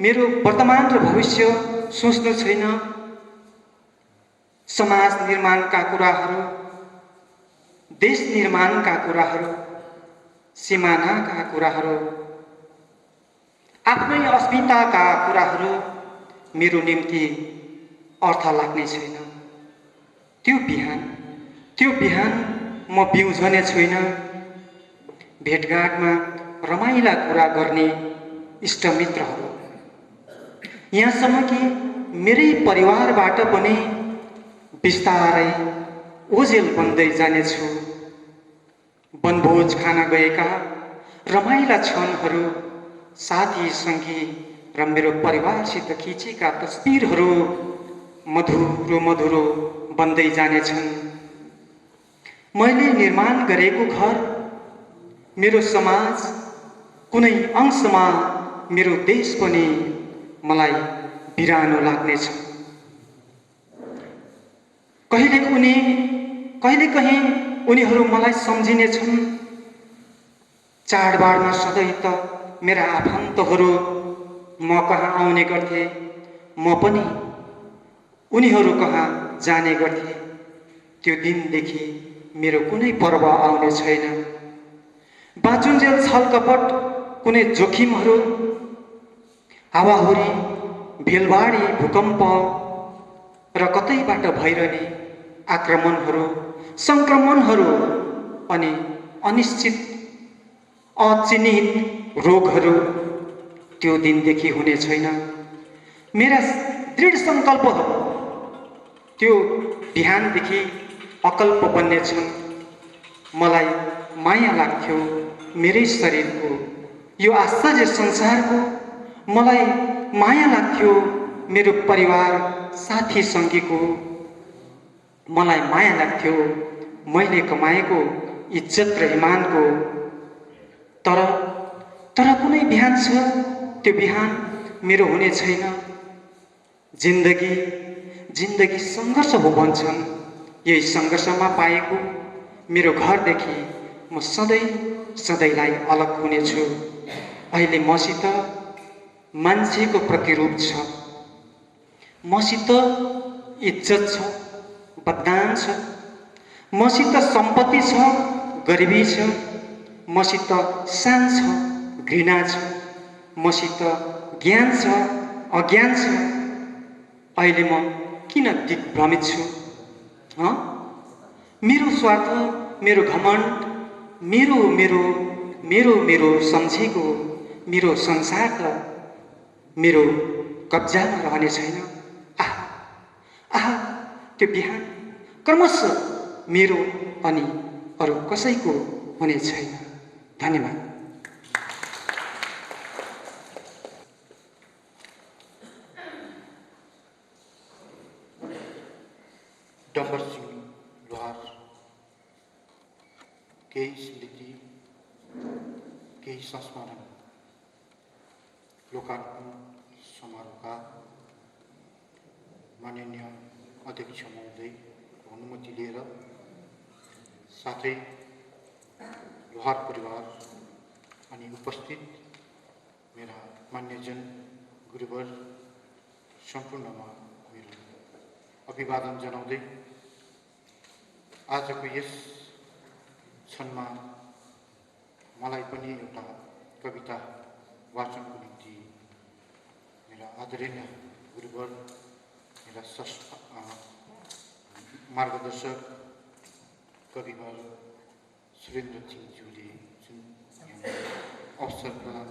मेरो वर्तमान र भविष्य सोच्नु छैन। समाज निर्माणका कुराहरू, देश निर्माणका कुराहरू, सिमानाका कुराहरू, आफ्नै अस्मिताका कुराहरू मेरो निम्ति अर्थ लाग्ने छैन। त्यो बिहान म बिउझने छैन। भेटघाटमा रमाइला कुरा गर्ने इष्टमित्रहरू, यहाँसम्म कि मेरै परिवारबाट पनि बिस्तारै ओझेल बन्दै जानेछु। वनभोज खान गएका रमाइला क्षणहरू, साथी सङ्गी र मेरो परिवारसित खिचेका तस्बिरहरू मधुरो मधुरो बन्दै जानेछन्। मैले निर्माण गरेको घर, मेरो समाज, कुनै अंशमा मेरो देश पनि मलाई बिरानो लाग्नेछ। कहिलेकहीँ उनीहरू मलाई सम्झिनेछन्। चाडबाडमा सधैँ त मेरा आफन्तहरू म कहाँ आउने गर्थे, म पनि उनीहरू कहाँ जाने गर्थे। त्यो दिनदेखि मेरो कुनै पर्व आउने छैन। बाँचुन्जेल छलकपट, कुनै जोखिमहरू, हावाहुरी, भेलबाढी, भूकम्प र कतैबाट भइरहने आक्रमणहरू, सङ्क्रमणहरू अनि अनिश्चित अचिन्हित रोगहरू त्यो दिनदेखि हुने छैन। मेरा दृढ सङ्कल्पहरू त्यो बिहानदेखि अकल्प बन्नेछन्। मलाई माया लाग्थ्यो मेरै शरीरको, यो आश्चर्य संसारको। मलाई माया लाग्थ्यो मेरो परिवार साथी सङ्गीको। मलाई माया लाग्थ्यो मैले कमाएको इज्जत र इमानको। तर कुनै बिहान छ, त्यो बिहान मेरो हुने छैन। जिन्दगी सङ्घर्ष हो भन्छन्। यही सङ्घर्षमा पाएको मेरो घरदेखि म सधैँलाई अलग हुनेछु। अहिले मसित मान्छेको प्रतिरूप छ, मसित इज्जत छ, बदनाम छ, मसित सम्पत्ति छ, गरिबी छ, मसित शान छ, घृणा छ, मसित ज्ञान छ, अज्ञान छ। अहिले म किन दिग्भ्रमित छु? मेरो स्वार्थ, मेरो घमण्ड, मेरो सम्झेको मेरो संसार त मेरो कब्जामा रहने छैन। आह, त्यो बिहान क्रमशः मेरो अनि अरू कसैको हुने छैन। धन्यवाद। डम्बर सिंह लोहार केही स्मृति, केही संस्मरण लोकार्पण समारोहका माननीय अध्यक्ष महोदयको अनुमति लिएर, साथै लोहार परिवार अनि उपस्थित मेरा मान्यजन गुरुवर सम्पूर्णमा मेरो अभिवादन जनाउँदै आजको यस क्षणमा मलाई पनि एउटा कविता वाचनको निम्ति मेरा आदरणीय गुरुवर, मेरा मार्गदर्शक कविवर सुरेन्द्र सिंहज्यूले जुन अवसर प्रदान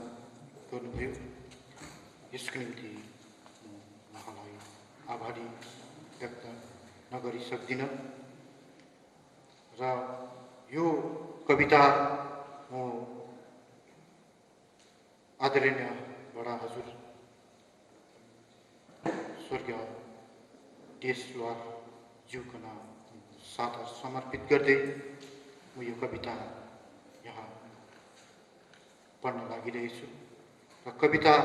गर्नुभयो, यसको निम्ति उहाँलाई आभारी व्यक्त नगरी सक्दिनँ। र यो कविता म आदरणीय बडा हजुर स्वर्गीय टी.एस. लोहारज्यूको नाम साथ समर्पित गर्दै म यो कविता यहाँ पढ्न लागिरहेछु। र कविताको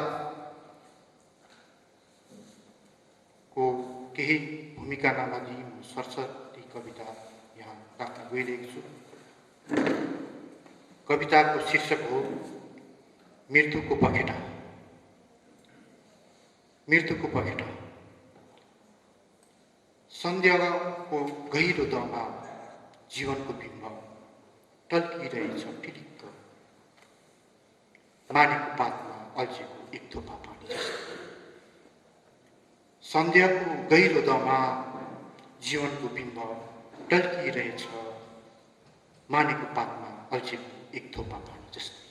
केही भूमिका नमागी म सरस्वती कविता यहाँ राख्न गइरहेको छु। कविताको शीर्षक हो मृत्युको पखेटा। मृत्युको पखेटा। सन्ध्याको गहिरो दहमा जीवनको बिम्ब टल्किरहेछ फिलिक्क, मानेको पातमा अल्झेको एक थोपा पानी जस्तो। सन्ध्याको गहिरो दहमा जीवनको बिम्ब टल्किरहेछ, मानेको पातमा अल्झेको एक थोपा पानी जस्तै।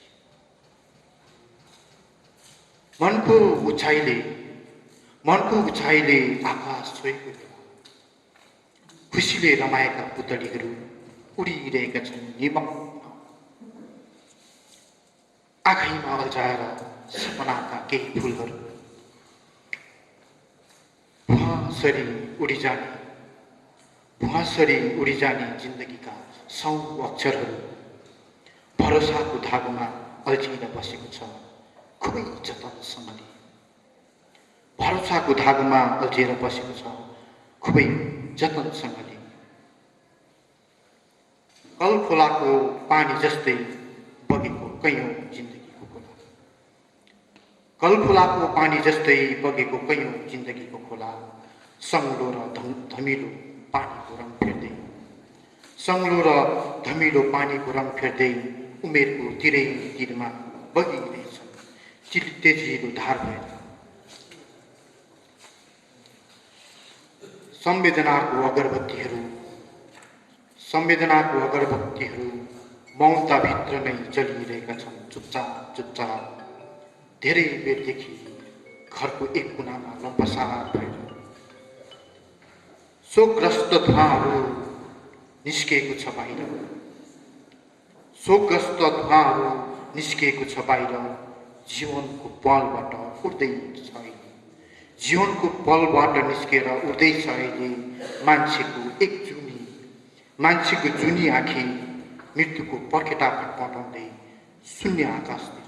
मनको उचाइले आकाश छोएको बेला खुसीले रमाएका पुतलीहरू उडिरहेका छन् निमग्न। आँखैमा अल्झाएर सपनाका केही फुलहरू भुवासरी उडिजाने जिन्दगीका 100 अक्षरहरू भरोसाको धागोमा अल्झिएर बसेको छ खुबै जतनसँगले। भरोसाको धागोमा अल्झिएर बसेको छ खुबै जतनसँगले। कल खोलाको पानी जस्तै बगेको कैयौँ जिन्दगीको खोला। कल खोलाको पानी जस्तै बगेको कैयौँ जिन्दगीको खोला। सङ्लो र धमिलो पानीको रङ फेर्दै, सङ्लो र धमिलो पानीको रङ फेर्दै उमेरको तिरै तिरमा बगिरहेछन् तेजिलो धार भएर। संवेदनाको अगरबत्तीहरू मौनताभित्र नै जलिरहेका छन् चुपचाप। धेरै बेरदेखि घरको एक कुनामा लम्पसार भएर शोकग्रस्त धुवाहरू निस्किएको छ बाहिर। जीवनको पलबाट निस्केर उड्दैछ अहिले मान्छेको जुनी आँखी मृत्युको पर्खेटा पटाउँदै शून्य आकाशले।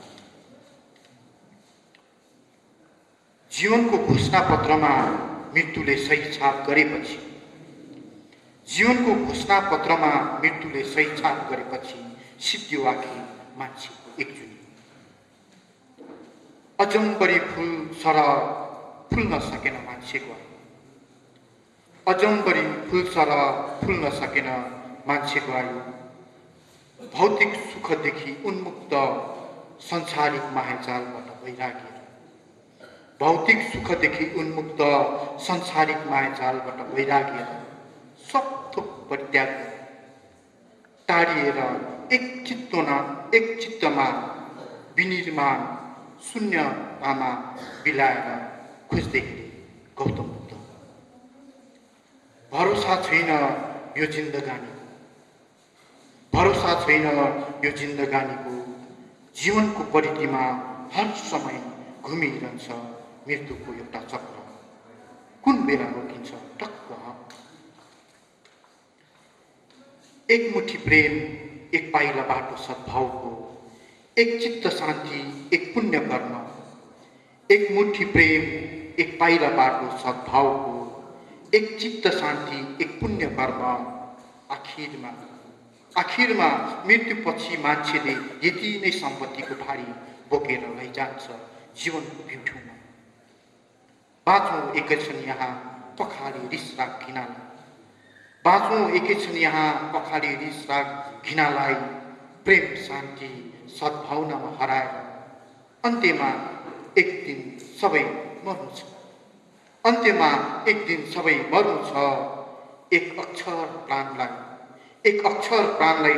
जीवनको घोषणापत्रमा मृत्युले सही छाप गरेपछि सिद्धियो आखिर मान्छेको एक जुनी। अजम्बरी फुल सरह फुल्न सकेन मान्छेको आयु। भौतिक सुखदेखि उन्मुक्त संसारिक मायाजालबाट वैराग्य सब थोक परित्याग टाढिएर एक चित्तमा विनिर्माण शून्यतामा बिलाएर खोज्दै गौतम बुद्ध। भरोसा छैन यो जिन्दगानीको जीवनको परिधिमा हर समय घुमिरहन्छ मृत्युको एउटा चक्र। कुन बेला रोकिन्छ टक्क। एक मुठी प्रेम, एक पाइला बाटो सद्भावको, एक चित्त शान्ति, एक पुण्य कर्म। एक मुठी प्रेम, एक पाइला बाटो सद्भावको, एक चित्त शान्ति, एक पुण्य कर्म। आखिरमा मृत्युपछि मान्छेले यति नै सम्पत्तिको भारी बोकेर लैजान्छ जीवनको भिउठाउँमा। बाँचौँ एकैछिन यहाँ पखाली रिसराग घिनालाई प्रेम शान्ति सद्भावनामा हराएर अन्त्यमा एक दिन सबै मर्नु छ। एक अक्षर प्राणलाई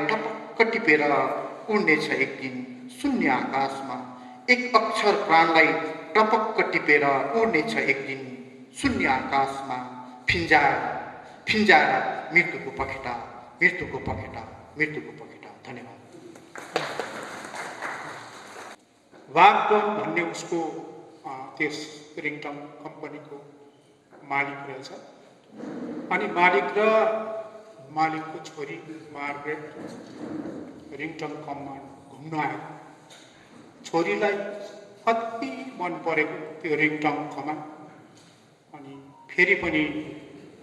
टपक्क टिपेर उड्नेछ एक दिन शून्य आकाशमा। फिन्जाएर मृत्युको पखेटा। धन्यवाद। वागडोन भन्ने उसको त्यस रिङटङ कम्पनीको मालिक रहेछ। अनि मालिकको छोरी मार्ग्रेट रिङटङ कमान घुम्न आयो। छोरीलाई अति मन परेको त्यो रिङटङ कमान। अनि फेरि पनि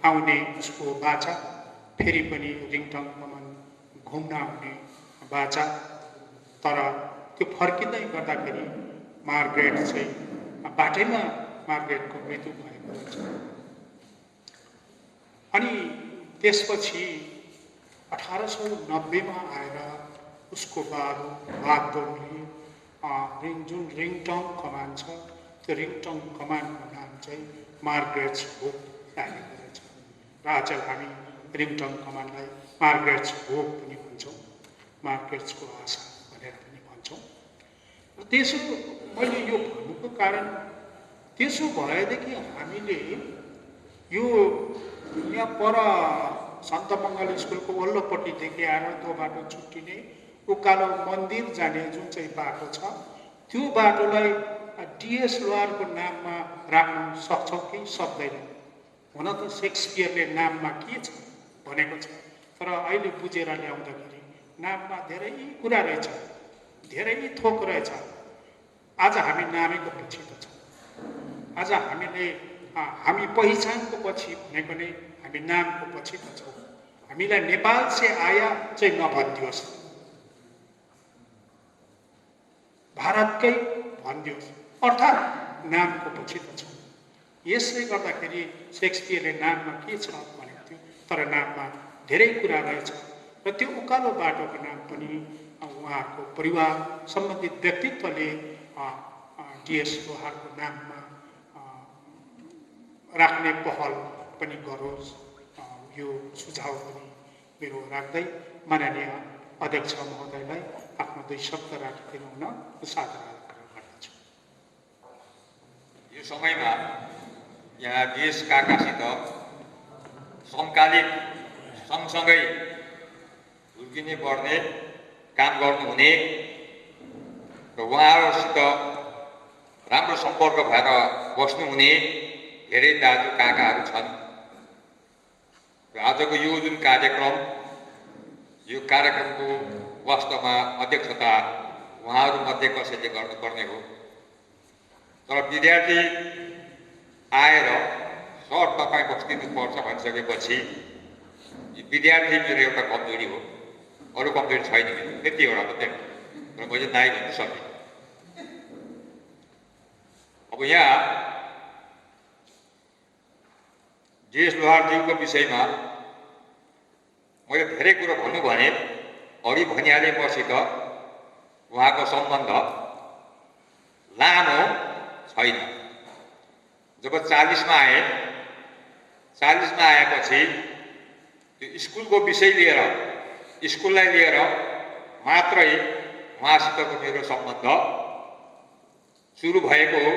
आउने उसको बाचा, फेरि पनि रिङटङ कमान घुम्न आउने बाचा। तर त्यो फर्किँदै गर्दाखेरि मार्ग्रेट चाहिँ बाटैमा मार्ग्रेटको मृत्यु भएको हुन्छ। अनि त्यसपछि 1890 मा आएर उसको बाबु वागडोनले जुन रिङटङ कमान छ त्यो रिङटङ कमानको नाम चाहिँ मार्ग्रेट्स होप राखेको रहेछ। र आज हामी रिङटङ कमानलाई मार्ग्रेट्स होप पनि भन्छौँ, मार्ग्रेट्सको आशा। भनेर पनि भन्छौँ। र त्यसो मैले यो भन्नुको कारण त्यसो भएदेखि हामीले यो यहाँ पर सन्त मङ्गल स्कुलको वल्लोपट्टिदेखि आएर त्यो बाटो छुट्टिने उकालो मन्दिर जाने जुन चाहिँ बाटो छ त्यो बाटोलाई डिएस लोहारको नाममा राख्न सक्छौँ कि सक्दैनौँ? हुन त सेक्सपियरले नाममा के छ भनेको छ, तर अहिले बुझेर ल्याउँदाखेरि नाममा धेरै कुरा रहेछ, धेरै थोक रहेछ। आज हामी नामेको पछि त छौँ। आज हामी पहिचानको पछि भनेको नै हामी नामको पछि त छौँ। हामीलाई नेपाल से आया चाहिँ नभनिदियोस्, भारतकै भनिदियोस्, अर्थात् नामको पछि त छौँ। यसले गर्दाखेरि सेक्सपियरले नाममा के छ भनेको थियो, तर नाममा धेरै कुरा रहेछ र त्यो उकालो बाटोको नाम पनि उहाँहरूको परिवार सम्बन्धित व्यक्तित्वले डिएस लोहारको नाममा राख्ने पहल पनि गरोस्, यो सुझाव पनि मेरो राख्दै माननीय अध्यक्ष महोदयलाई आफ्नो 2 शब्द राखिदिनु हुन सादर आग्रह गर्दछु। यो समयमा यहाँ देश काकासित समकालीन सँगसँगै हुर्किने पर्ने काम गर्नुहुने र उहाँहरूसित राम्रो सम्पर्क भएर बस्नुहुने धेरै दाजु काकाहरू छन्। र आजको यो जुन कार्यक्रम, यो कार्यक्रमको वास्तवमा अध्यक्षता उहाँहरूमध्ये कसैले गर्नुपर्ने हो, तर विद्यार्थी आएर सर तपाईँ बस्दिनुपर्छ भनिसकेपछि विद्यार्थी मेरो एउटा कमजोरी हो, अरू कमजोरी छैन, त्यति एउटा मात्रै, र मैले नाइ भन्नु सकेँ। अब यहाँ डिएस लोहारज्यूको विषयमा मैले धेरै कुरो भन्नु भने अघि भनिहालेँ मसित उहाँको सम्बन्ध लामो छैन। जब 40मा आए, 40मा आएपछि त्यो स्कुलको विषय लिएर, स्कुललाई लिएर मात्रै उहाँसितको मेरो सम्बन्ध सुरु भएको हो।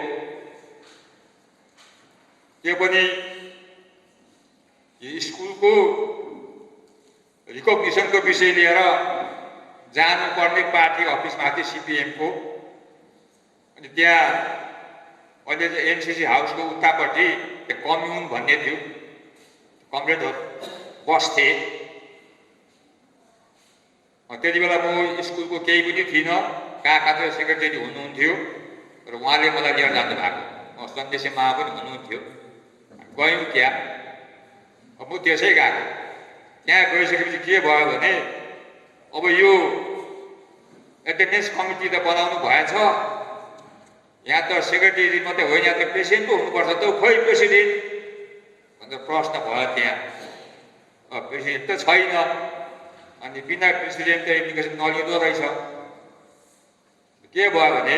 त्यो पनि स्कुलको रिकग्निसनको विषय लिएर जानुपर्ने पार्टी अफिसमाथि सिपिएमको, अनि त्यहाँ अहिले चाहिँ एनसिसी हाउसको उतापट्टि कम्युन भन्ने थियो, कमरेडहरू बस्थे। त्यति बेला म स्कुलको केही पनि थिइनँ, काका त सेक्रेटरी हुनुहुन्थ्यो र उहाँले मलाई लिएर जानु भएको, सन्देशी मा पनि हुनुहुन्थ्यो। गयौँ त्यहाँ, अब म त्यसै गएको। त्यहाँ गइसकेपछि के भयो भने अब यो एटेन्डेन्स कमिटी त बनाउनु भएछ, यहाँ त सेक्रेटरी मात्रै होइन, यहाँ त प्रेसिडेन्ट पो हुनुपर्छ त, खोइ प्रेसिडेन्ट भनेर प्रश्न भयो त्यहाँ। प्रेसिडेन्ट त छैन, अनि बिना प्रेसिडेन्ट त एप्लिकेसन नलिँदो रहेछ। के भयो भने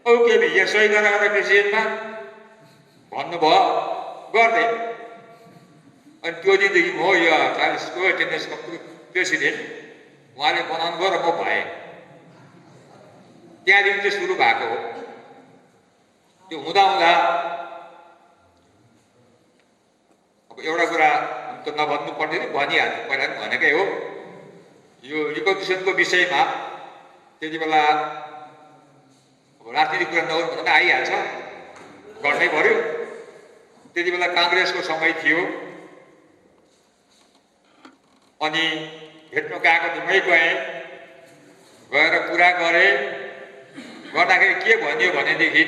औ केबी यसै गरेर प्रेसिडेन्टमा भन्नुभयो, गर्दै। अनि त्यो दिनदेखि म यो 40को एटेन्डेन्स कमिटीको प्रेसिडेन्ट उहाँले बनाउनु भयो र म भएँ। त्यहाँदेखि चाहिँ सुरु भएको हो। त्यो हुँदा हुँदा अब एउटा कुरा त नभन्नु पर्दैन, भनिहाल्छु, पहिला पनि भनेकै हो। यो रिकग्निसनको विषयमा त्यति बेला अब राजनीतिक कुरा नगर्नु भन्दा आइहाल्छ, गर्नै पर्यो। त्यति बेला काङ्ग्रेसको समय थियो, अनि भेट्नु गएको मै गएँ, गएर कुरा गरेँ। गर्दाखेरि के भन्यो भनेदेखि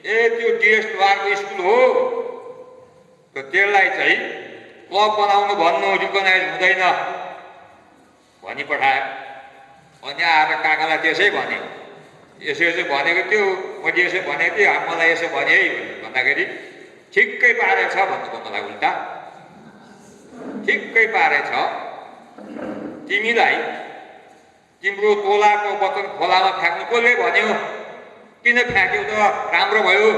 त्यो डिएस लोहारको स्कुल हो, र त्यसलाई चाहिँ क्लब बनाउनु भन्नु, रिकगनाइज हुँदैन भनी पठायो। अनि आएर काकालाई त्यसै भने, यसो यसो भनेको थियो, मैले यसो भनेको थिएँ, मलाई यसो भने है भन्दाखेरि ठिक्कै पारेछ भन्नुभयो मलाई उल्टा। ठिक्कै पारेछ, तिमीलाई तिम्रो तोलाको बटन खोलामा फ्याँक्नु कसले भन्यो, किन फ्याँक्यौ त, राम्रो भयो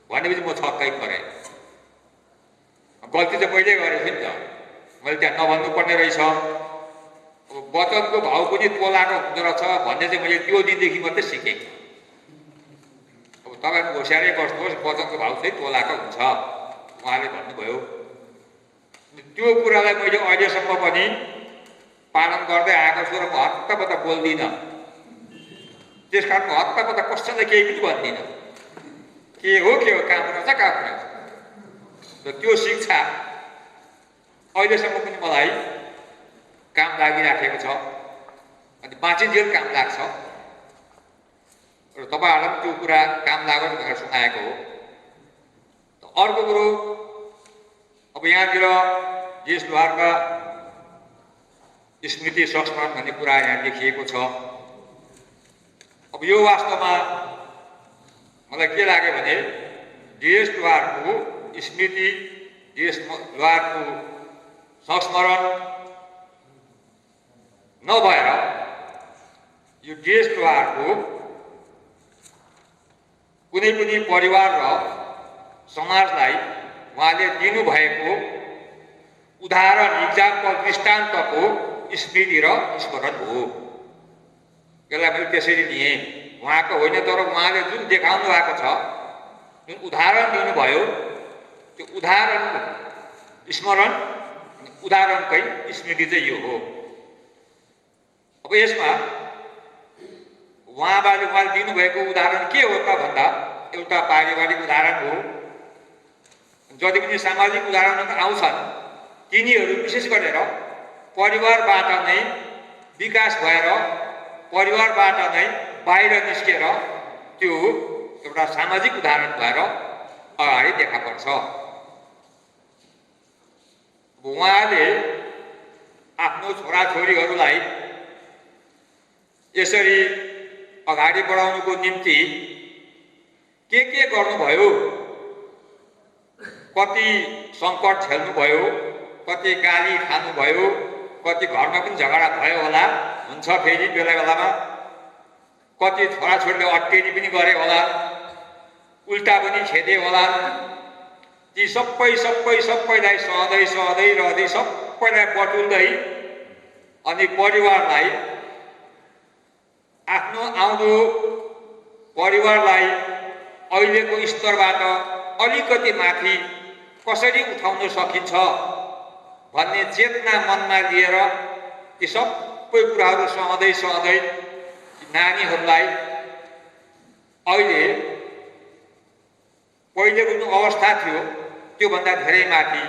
भनेपछि म छक्कै परेँ। गल्ती त मैले गरेको थिएँ नि त, मैले त्यहाँ नभन्नु पर्ने रहेछ। अब वचनको भाउ पनि तोलाको हुँदो रहेछ भन्ने चाहिँ मैले त्यो दिनदेखि मात्रै सिकेँ। अब तपाईँको होसियारै बस्नुहोस्, वचनको भाउ चाहिँ तोलाको हुन्छ उहाँले भन्नुभयो। त्यो कुरालाई मैले अहिलेसम्म पनि पालन गर्दै आएको छु र म हत्तपत्त बोल्दिनँ। त्यस कारण म हत्तपत्त कसैलाई केही पनि भन्दिनँ। के हो काम रहेछ काम रहेछ। र त्यो शिक्षा अहिलेसम्म पनि मलाई काम लागिराखेको छ अनि बाँचिन्जेल काम लाग्छ र तपाईँहरूलाई पनि त्यो कुरा काम लागोस् भनेर सुनाएको हो। अर्को कुरो, अब यहाँतिर देश द्वारका स्मृति संस्मरण भन्ने कुरा यहाँ लेखिएको छ। अब यो वास्तवमा मलाई के लाग्यो भने देश द्वारको स्मृति, देश द्वारको संस्मरण नभएर यो देश द्वारको कुनै पनि परिवार र समाजलाई उहाँले दिनुभएको उदाहरण, इक्जाम्पल, दृष्टान्तको स्मृति र स्मरण हो। यसलाई मैले त्यसरी लिएँ। उहाँको होइन, तर उहाँले जुन देखाउनु भएको छ, जुन उदाहरण दिनुभयो, त्यो उदाहरण स्मरण, उदाहरणकै स्मृति चाहिँ यो हो। अब यसमा उहाँले दिनुभएको उदाहरण के हो त भन्दा एउटा पारिवारिक उदाहरण हो। जति पनि सामाजिक उदाहरणहरू आउँछन् तिनीहरू विशेष गरेर परिवारबाट नै विकास भएर परिवारबाट नै बाहिर निस्केर त्यो एउटा सामाजिक उदाहरण भएर अगाडि देखा पर्छ। उहाँले आफ्नो छोराछोरीहरूलाई यसरी अगाडि बढाउनुको निम्ति के गर्नुभयो, कति सङ्कट झेल्नुभयो, कति गाली खानुभयो, कति घरमा पनि झगडा भयो होला, हुन्छ फेरि बेला बेलामा, कति छोराछोरीले अटेरी पनि गरे होला, उल्टा पनि खेदे होला। ती सबैलाई सहँदै रहँदै सबैलाई बटुल्दै अनि परिवारलाई, आफ्नो आउँदो परिवारलाई अहिलेको स्तरबाट अलिकति माथि कसरी उठाउन सकिन्छ भन्ने चेतना मनमा लिएर ती सबै कुराहरू सहँदै नानीहरूलाई पहिलेको जुन अवस्था थियो त्योभन्दा धेरै माथि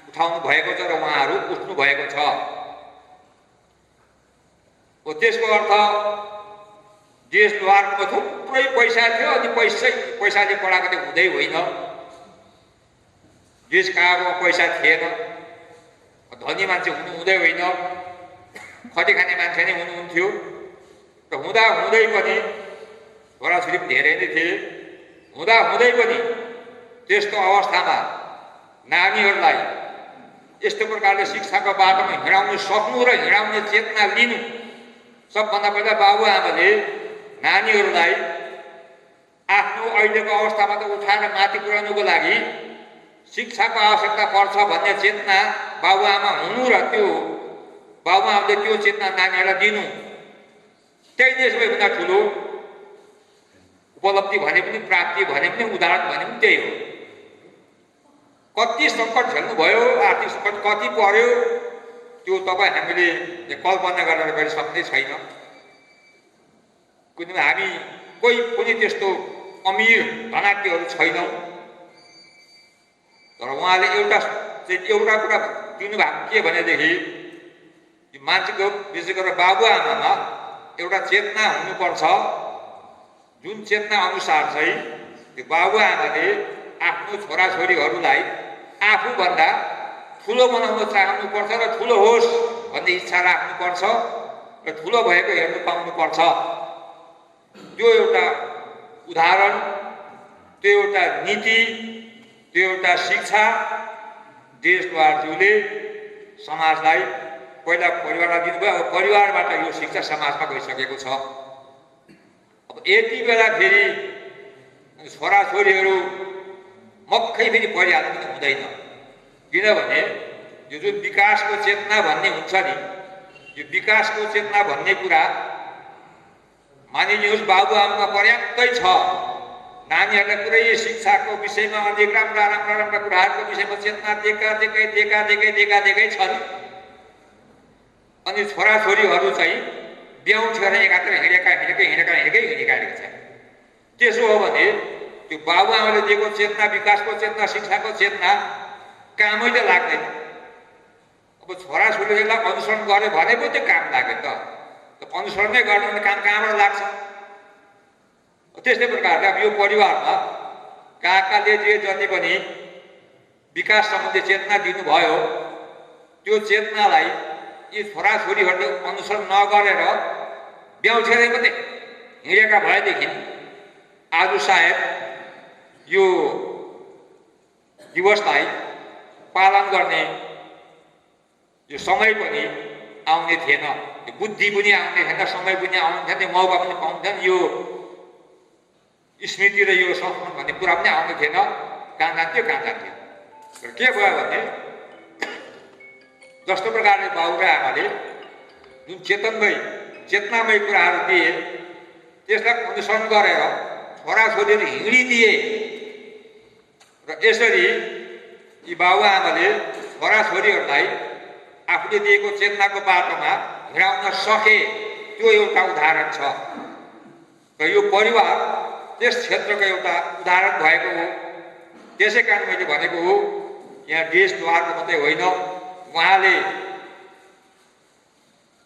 उठाउनु भएको छ र उहाँहरू उठ्नु भएको छ। त्यसको अर्थ देश द्वारमा थुप्रै पैसा थियो अनि पैसाले पढाएको त्यो हुँदै होइन। देश कहाँको पैसा थिएन, धनी मान्छे हुँदै होइन, खटी खाने मान्छे नै हुनुहुन्थ्यो र हुँदै पनि छोराछोरी पनि धेरै नै थिए। हुँदै पनि त्यस्तो अवस्थामा नानीहरूलाई यस्तो प्रकारले शिक्षाको बाटोमा हिँडाउन सक्नु र हिँडाउने चेतना लिनु, सबभन्दा पहिला बाबुआमाले नानीहरूलाई आफ्नो अहिलेको अवस्थाबाट उठाएर माथि पुर्याउनुको लागि शिक्षाको आवश्यकता पर्छ भन्ने चेतना बाबुआमा हुनु र त्यो बाबुआमाले त्यो चेतना नानीहरूलाई दिनु, त्यही नै सबैभन्दा ठुलो उपलब्धि भने पनि, प्राप्ति भने पनि, उदाहरण भने पनि त्यही हो। कति सङ्कट झेल्नुभयो, आर्थिक सङ्कट कति पर्यो, त्यो तपाईँ हामीले कल्पना गरेर पनि सक्ने छैन। किनभने हामी कोही पनि त्यस्तो अमिर धनाढ्यहरू छैनौँ। तर उहाँले एउटा कुरा दिनुभएको के भनेदेखि मान्छेको विशेष गरेर बाबुआमामा एउटा चेतना हुनुपर्छ, जुन चेतना अनुसार चाहिँ त्यो बाबुआमाले आफ्नो छोराछोरीहरूलाई आफूभन्दा ठुलो बनाउन चाहनुपर्छ र ठुलो होस् भन्ने इच्छा राख्नुपर्छ र ठुलो भएको हेर्नु पाउनुपर्छ। त्यो एउटा उदाहरण, त्यो एउटा नीति, त्यो एउटा शिक्षा देशद्वारज्यूले समाजलाई पहिला परिवारलाई दिनुभयो। अब परिवारबाट यो शिक्षा समाजमा गइसकेको छ। अब यति बेला फेरि छोराछोरीहरू मक्खै फेरि परिहाल्नु पनि हुँदैन। किनभने यो जुन विकासको चेतना भन्ने हुन्छ नि, यो विकासको चेतना भन्ने कुरा मानिलिनुहोस् बाबुआमामा पर्याप्तै छ। नानीहरूलाई पुरै शिक्षाको विषयमा अनेक राम्रा कुराहरूको विषयमा चेतना देखादेकै छन्। अनि छोराछोरीहरू चाहिँ ब्याउ छोएर एकातिर हिँडेका छ। त्यसो हो भने त्यो बाबुआमाले दिएको चेतना, विकासको चेतना, शिक्षाको चेतना कामैले लाग्दैन। अब छोराछोरीहरूलाई अनुसरण गऱ्यो भने पो त्यो काम लाग्यो त। अनुसरण नै गर्नु भने काम कहाँबाट लाग्छ? त्यस्तै प्रकारले अब यो परिवारमा काकाले जे जति पनि विकास सम्बन्धी चेतना दिनुभयो त्यो चेतनालाई यी छोराछोरीहरूले अनुसरण नगरेर ब्याउछेरै मात्रै हिँडेका भएदेखि आज सायद यो दिवसलाई पालन गर्ने यो समय पनि आउने थिएन, यो बुद्धि पनि आउने थिएन, समय पनि आउने थिएन, मौका पनि पाउँथेन, यो स्मृति र यो संस्मरण भन्ने कुरा पनि आउने थिएन। कहाँ जान्थ्यो? र के भयो भने जस्तो प्रकारले बाबु र आमाले जुन चेतनामय कुराहरू दिए त्यसलाई अनुसरण गरेर छोराछोरीहरू हिँडिदिए र यसरी यी बाबुआमाले छोराछोरीहरूलाई आफूले दिएको चेतनाको बाटोमा हिँडाउन सके, त्यो एउटा उदाहरण छ। र यो परिवार त्यस क्षेत्रको एउटा उदाहरण भएको हो। त्यसै कारण मैले भनेको हो, यहाँ देशद्वारको मात्रै होइन, उहाँले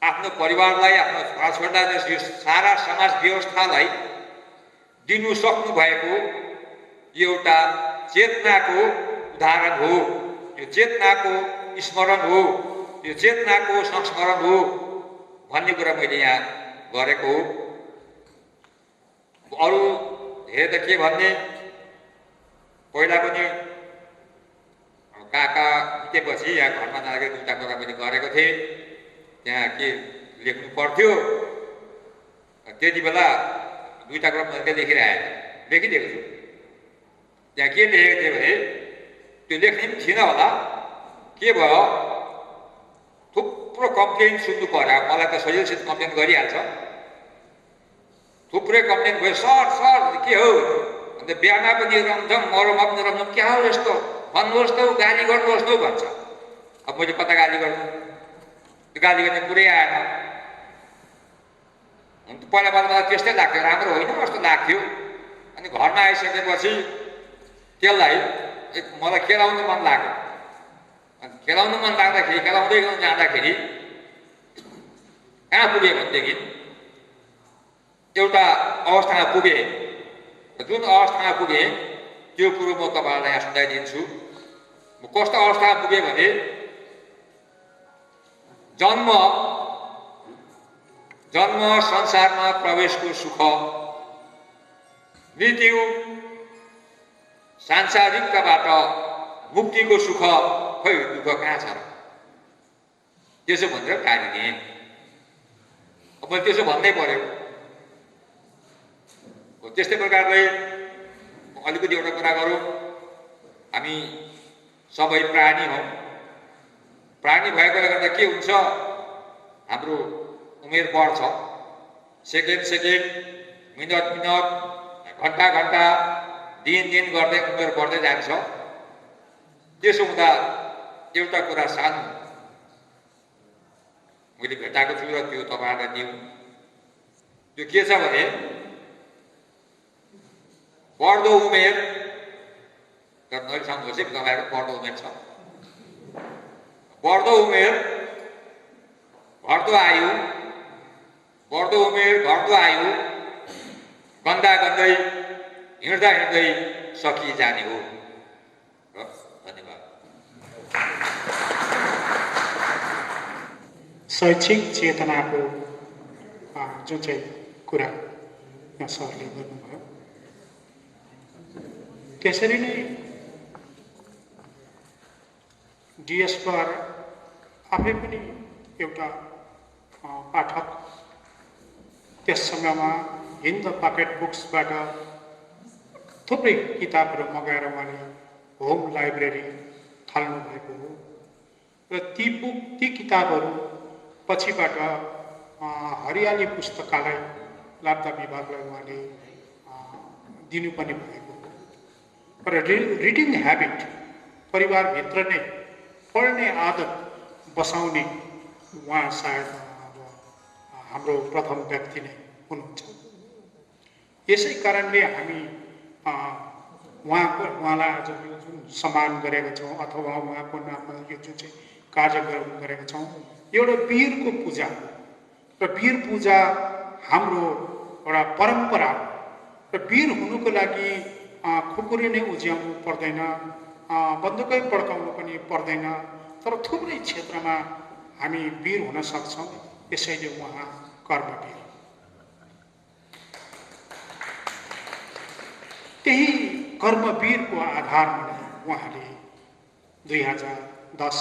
आफ्नो परिवारलाई, आफ्नो छोराछोरीलाई, यो सारा समाज व्यवस्थालाई दिनु सक्नु भएको एउटा चेतनाको उदाहरण हो। यो चेतनाको स्मरण हो, यो चेतनाको संस्मरण हो भन्ने कुरा मैले यहाँ गरेको हो। अरू धेरै त के भन्ने, पहिला पनि काका बितेपछि यहाँ घरमा नलागेर दुईवटा कुरा मैले गरेको थिएँ। त्यहाँ के लेख्नु पर्थ्यो, त्यति बेला दुईवटा कुरा मैले लेखिदिएको छु। त्यहाँ के लेखेको थियो भने त्यो लेख्ने पनि थिएन होला, के भयो, थुप्रो कम्प्लेन सुन्नु पर्यो। मलाई त सजिलोसित कम्प्लेन गरिहाल्छ, थुप्रै कम्प्लेन भयो। सर के हो? अन्त बिहामा पनि रमझम, मरमा पनि रमझम, क्या हो यस्तो, भन्नुहोस् त, गाली गर्नुहोस् न भन्छ। अब मैले कता गाली गर्नु? त्यो गाली गर्ने कुरै आएन। पहिला त्यस्तै लाग्थ्यो, राम्रो होइन जस्तो लाग्थ्यो। अनि घरमा आइसकेपछि त्यसलाई मलाई खेलाउनु मन लाग्यो। अनि खेलाउनु मन लाग्दाखेरि खेलाउँदै जाँदाखेरि कहाँ पुगेँ भनेदेखि एउटा अवस्थामा पुगेँ। जुन अवस्थामा पुगेँ त्यो कुरो म तपाईँहरूलाई यहाँ सुनाइदिन्छु। म कस्तो अवस्थामा पुगेँ भने जन्म संसारमा प्रवेशको सुख, मृत्यु सांसारिकताबाट मुक्तिको सुख, खै दुःख कहाँ छ र? त्यसो भनेर टाढिने। अब मैले त्यसो भन्नै पर्यो। त्यस्तै प्रकारले अलिकति एउटा कुरा गरौँ। हामी सबै प्राणी हौँ। प्राणी भएकोले गर्दा के हुन्छ, हाम्रो उमेर बढ्छ। सेकेन्ड, मिनट, घन्टा, दिन गर्दै उमेर बढ्दै जान्छ। त्यसो हुँदा एउटा कुरा सानो मैले भेटाएको छु र त्यो तपाईँहरूलाई दिउँ। त्यो के छ भने बढ्दो उमेर, नजिक सम्झोस् है, तपाईँको बढ्दो उमेर छ। बढ्दो उमेर, घट्दो आयु, बढ्दो उमेर, घट्दो आयु, गन्दै हिँड्दै सकिजाने हो। धन्यवाद। शैक्षिक चेतनाको जुन चाहिँ कुरा यहाँ सरले गर्नुभयो, त्यसरी नै डिएस पर आफै पनि एउटा पाठक, त्यस समयमा हिन्द पकेट बुक्सबाट थुप्रै किताबहरू मगाएर उहाँले होम लाइब्रेरी थाल्नु भएको हो। र ती किताबहरू पछिबाट हरियाली पुस्तकालय लाप्ता विभागलाई उहाँले दिनुपर्ने भएको हो। र रिडिङ ह्याबिट परिवारभित्र नै पढ्ने आदत बसाउने उहाँ सायद अब हाम्रो प्रथम व्यक्ति नै हुनुहुन्छ। यसै कारणले हामी उहाँलाई आज यो जुन सम्मान गरेका छौँ अथवा उहाँको नाममा यो जुन चाहिँ कार्यक्रम गरेका छौँ एउटा वीरको पूजा र वीर पूजा हाम्रो एउटा परम्परा हो। र वीर हुनुको लागि खुकुरी नै उज्याउनु पर्दैन, बन्दुकै पड्काउनु पनि पर्दैन, तर थुप्रै क्षेत्रमा हामी वीर हुन सक्छौँ। यसैले उहाँ कर्मवीर। त्यही कर्मवीरको आधारमा उहाँले 2010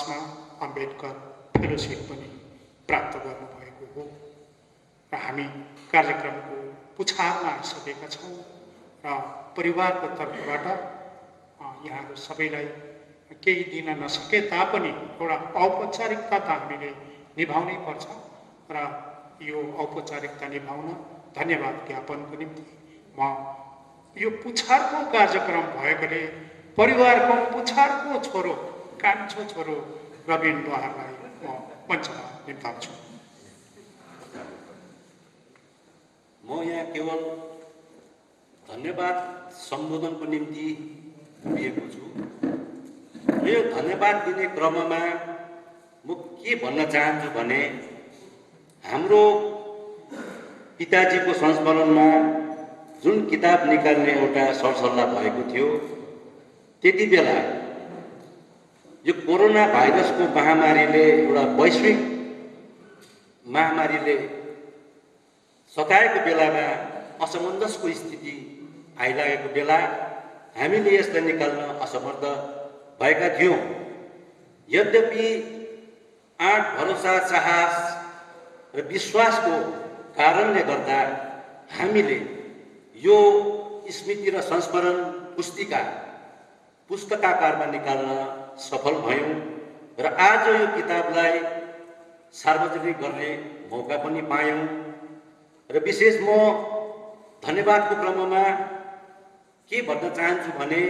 अम्बेडकर फेलोसिप पनि प्राप्त गर्नुभएको हो। र हामी कार्यक्रमको पुछारमा आइसकेका छौँ र परिवारको तर्फबाट यहाँहरू सबैलाई केही दिन नसके तापनि एउटा औपचारिकता त हामीले निभाउनै पर्छ र यो औपचारिकता निभाउन धन्यवाद ज्ञापनको निम्ति म यो पुछारको कार्यक्रम भएकोले परिवारको पुछारको छोरो कान्छो छोरो रबिन लोहारलाई म मञ्चमा निम्ताउँछु। म यहाँ केवल धन्यवाद सम्बोधनको निम्ति उभिएको छु। यो धन्यवाद दिने क्रममा म के भन्न चाहन्छु भने हाम्रो पिताजीको संस्मरणमा जुन किताब निकाल्ने एउटा सरसल्लाह भएको थियो त्यति बेला यो कोरोना भाइरसको महामारीले एउटा वैश्विक महामारीले सताएको बेलामा असमञ्जसको स्थिति आइलागेको बेला हामीले यसलाई निकाल्न असमर्थ भएका थियौँ। यद्यपि आँट भरोसा साहस र विश्वासको कारणले गर्दा हामीले यो स्मृति र संस्मरण पुस्तकाकारमा निकाल्न सफल भयौँ र आज यो किताबलाई सार्वजनिक गर्ने मौका पनि पायौँ। र विशेष म धन्यवादको क्रममा के भन्न चाहन्छु भने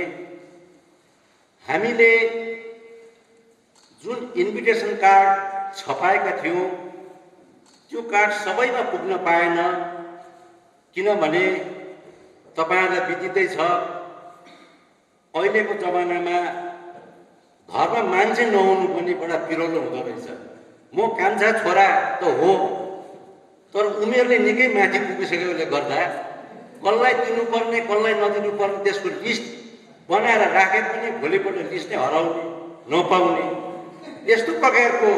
हामीले जुन इन्भिटेसन कार्ड छपाएका थियौँ त्यो कार्ड सबैमा पुग्न पाएन, किनभने तपाईँहरूलाई विदितै छ अहिलेको जमानामा घरमा मान्छे नहुनु पनि बडा पिरोलो हुँदो रहेछ। म कान्छा छोरा त हो, तर उमेरले निकै माथि पुगिसकेकोले गर्दा कसलाई दिनुपर्ने कसलाई नदिनुपर्ने त्यसको लिस्ट बनाएर राखे पनि भोलिपल्ट लिस्ट नै हराउने नपाउने यस्तो प्रकारको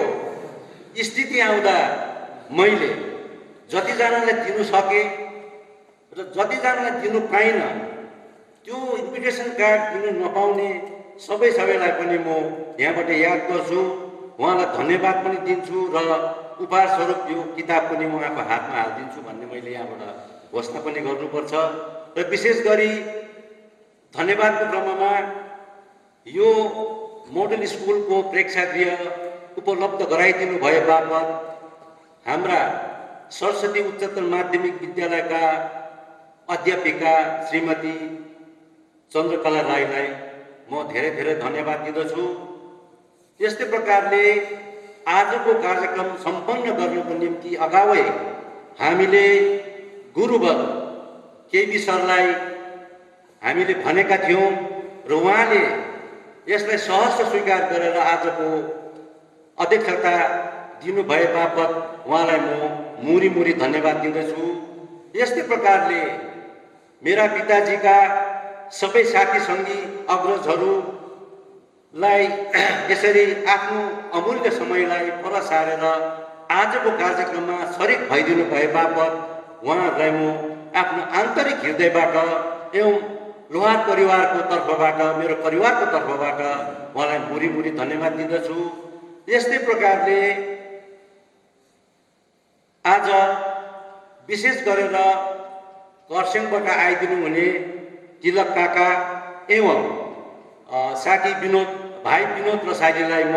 स्थिति आउँदा मैले जतिजनालाई दिनु सकेँ र जतिजनालाई दिनु पाइनँ त्यो इन्भिटेसन कार्ड दिनु नपाउने सबैलाई पनि म यहाँबाट याद गर्छु, उहाँलाई धन्यवाद पनि दिन्छु र उपहार स्वरूप यो किताब पनि उहाँको हातमा हालिदिन्छु भन्ने मैले यहाँबाट घोषणा पनि गर्नुपर्छ। र विशेष गरी धन्यवादको क्रममा यो मोडल स्कुलको प्रेक्षागृह उपलब्ध गराइदिनु भए बापत हाम्रा सरस्वती उच्चतर माध्यमिक विद्यालयका अध्यापिका श्रीमती चन्द्रकला राईलाई म धेरै धेरै धन्यवाद दिँदछु। यस्तै प्रकारले आजको कार्यक्रम सम्पन्न गर्नको निम्ति अगावै हामीले गुरुवर केबी सरलाई हामीले भनेका थियौँ र उहाँले यसलाई सहर्ष स्वीकार गरेर आजको अध्यक्षता दिनुभए बापत उहाँलाई म मुरी मुरी धन्यवाद दिँदछु। यस्तै प्रकारले मेरा पिताजीका सबै साथी सङ्गी अग्रजहरूलाई यसरी आफ्नो अमूल्य समयलाई पर सारेर आजको कार्यक्रममा सरिक भइदिनु भए बापत उहाँहरूलाई म आफ्नो आन्तरिक हृदयबाट एवं लोहार परिवारको तर्फबाट मेरो परिवारको तर्फबाट उहाँलाई मुरी मुरी धन्यवाद दिँदछु। यस्तै प्रकारले आज विशेष गरेर खरसाङबाट आइदिनु हुने तिलक काका एवं साथी विनोद भाइ विनोद र साथीलाई म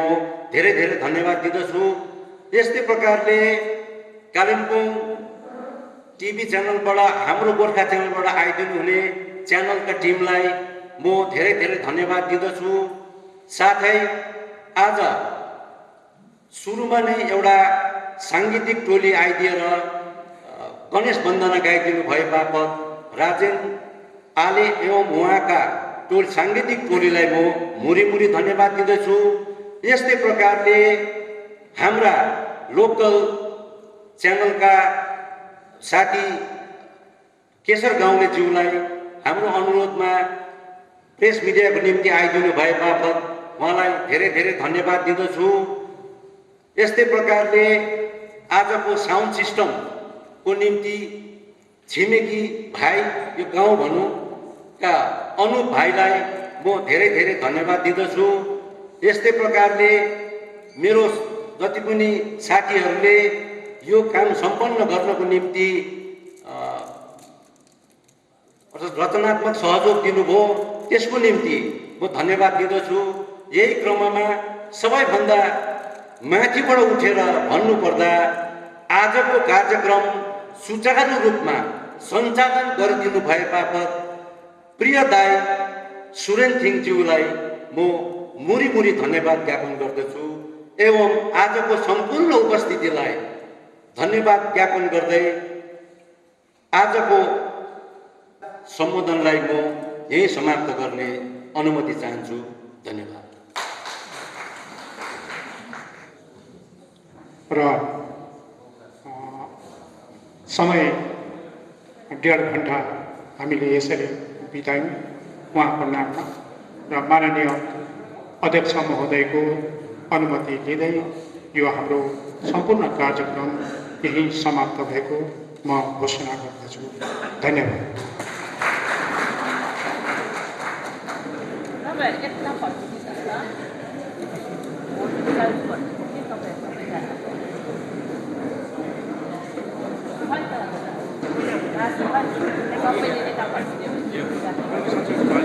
धेरै धेरै धन्यवाद दिँदछु। यस्तै प्रकारले कालिम्पोङ टिभी च्यानलबाट हाम्रो गोर्खा च्यानलबाट आइदिनु हुने च्यानलका टिमलाई म धेरै धेरै धन्यवाद दिँदछु। साथै आज सुरुमा नै एउटा साङ्गीतिक टोली आइदिएर गणेश वन्दना गाइदिनु भए बापत राजेन आले एवं उहाँका साङ्गीतिक टोलीलाई म मुरी धन्यवाद दिँदछु। यस्तै प्रकारले हाम्रा लोकल च्यानलका साथी केशर गाउँलेज्यूलाई हाम्रो अनुरोधमा प्रेस मिडियाको निम्ति आइदिनु भए बापत उहाँलाई धेरै धेरै धन्यवाद दिँदछु। यस्तै प्रकारले आजको साउन्ड सिस्टमको निम्ति छिमेकी भाइ यो गाउँ भनौँ का अनुप भाइलाई म धेरै धेरै धन्यवाद दिँदछु। यस्तै प्रकारले मेरो जति पनि साथीहरूले यो काम सम्पन्न गर्नको निम्ति रचनात्मक सहयोग दिनुभयो त्यसको निम्ति म धन्यवाद दिँदछु। यही क्रममा सबैभन्दा माथिबाट उठेर भन्नुपर्दा आजको कार्यक्रम सुचारू रूपमा सञ्चालन गरिदिनु भए बापत प्रिय दाइ सुरेन थिङज्यूलाई म मुरी धन्यवाद ज्ञापन गर्दछु एवं आजको सम्पूर्ण उपस्थितिलाई धन्यवाद ज्ञापन गर्दै आजको सम्बोधनलाई म यही समाप्त गर्ने अनुमति चाहन्छु। धन्यवाद। र समय 1.5 घण्टा हामीले यसरी बितायौँ उहाँको नाममा र माननीय अध्यक्ष महोदयको अनुमति लिँदै यो हाम्रो सम्पूर्ण कार्यक्रम यही समाप्त भएको म घोषणा गर्दछु। धन्यवाद। Gracias.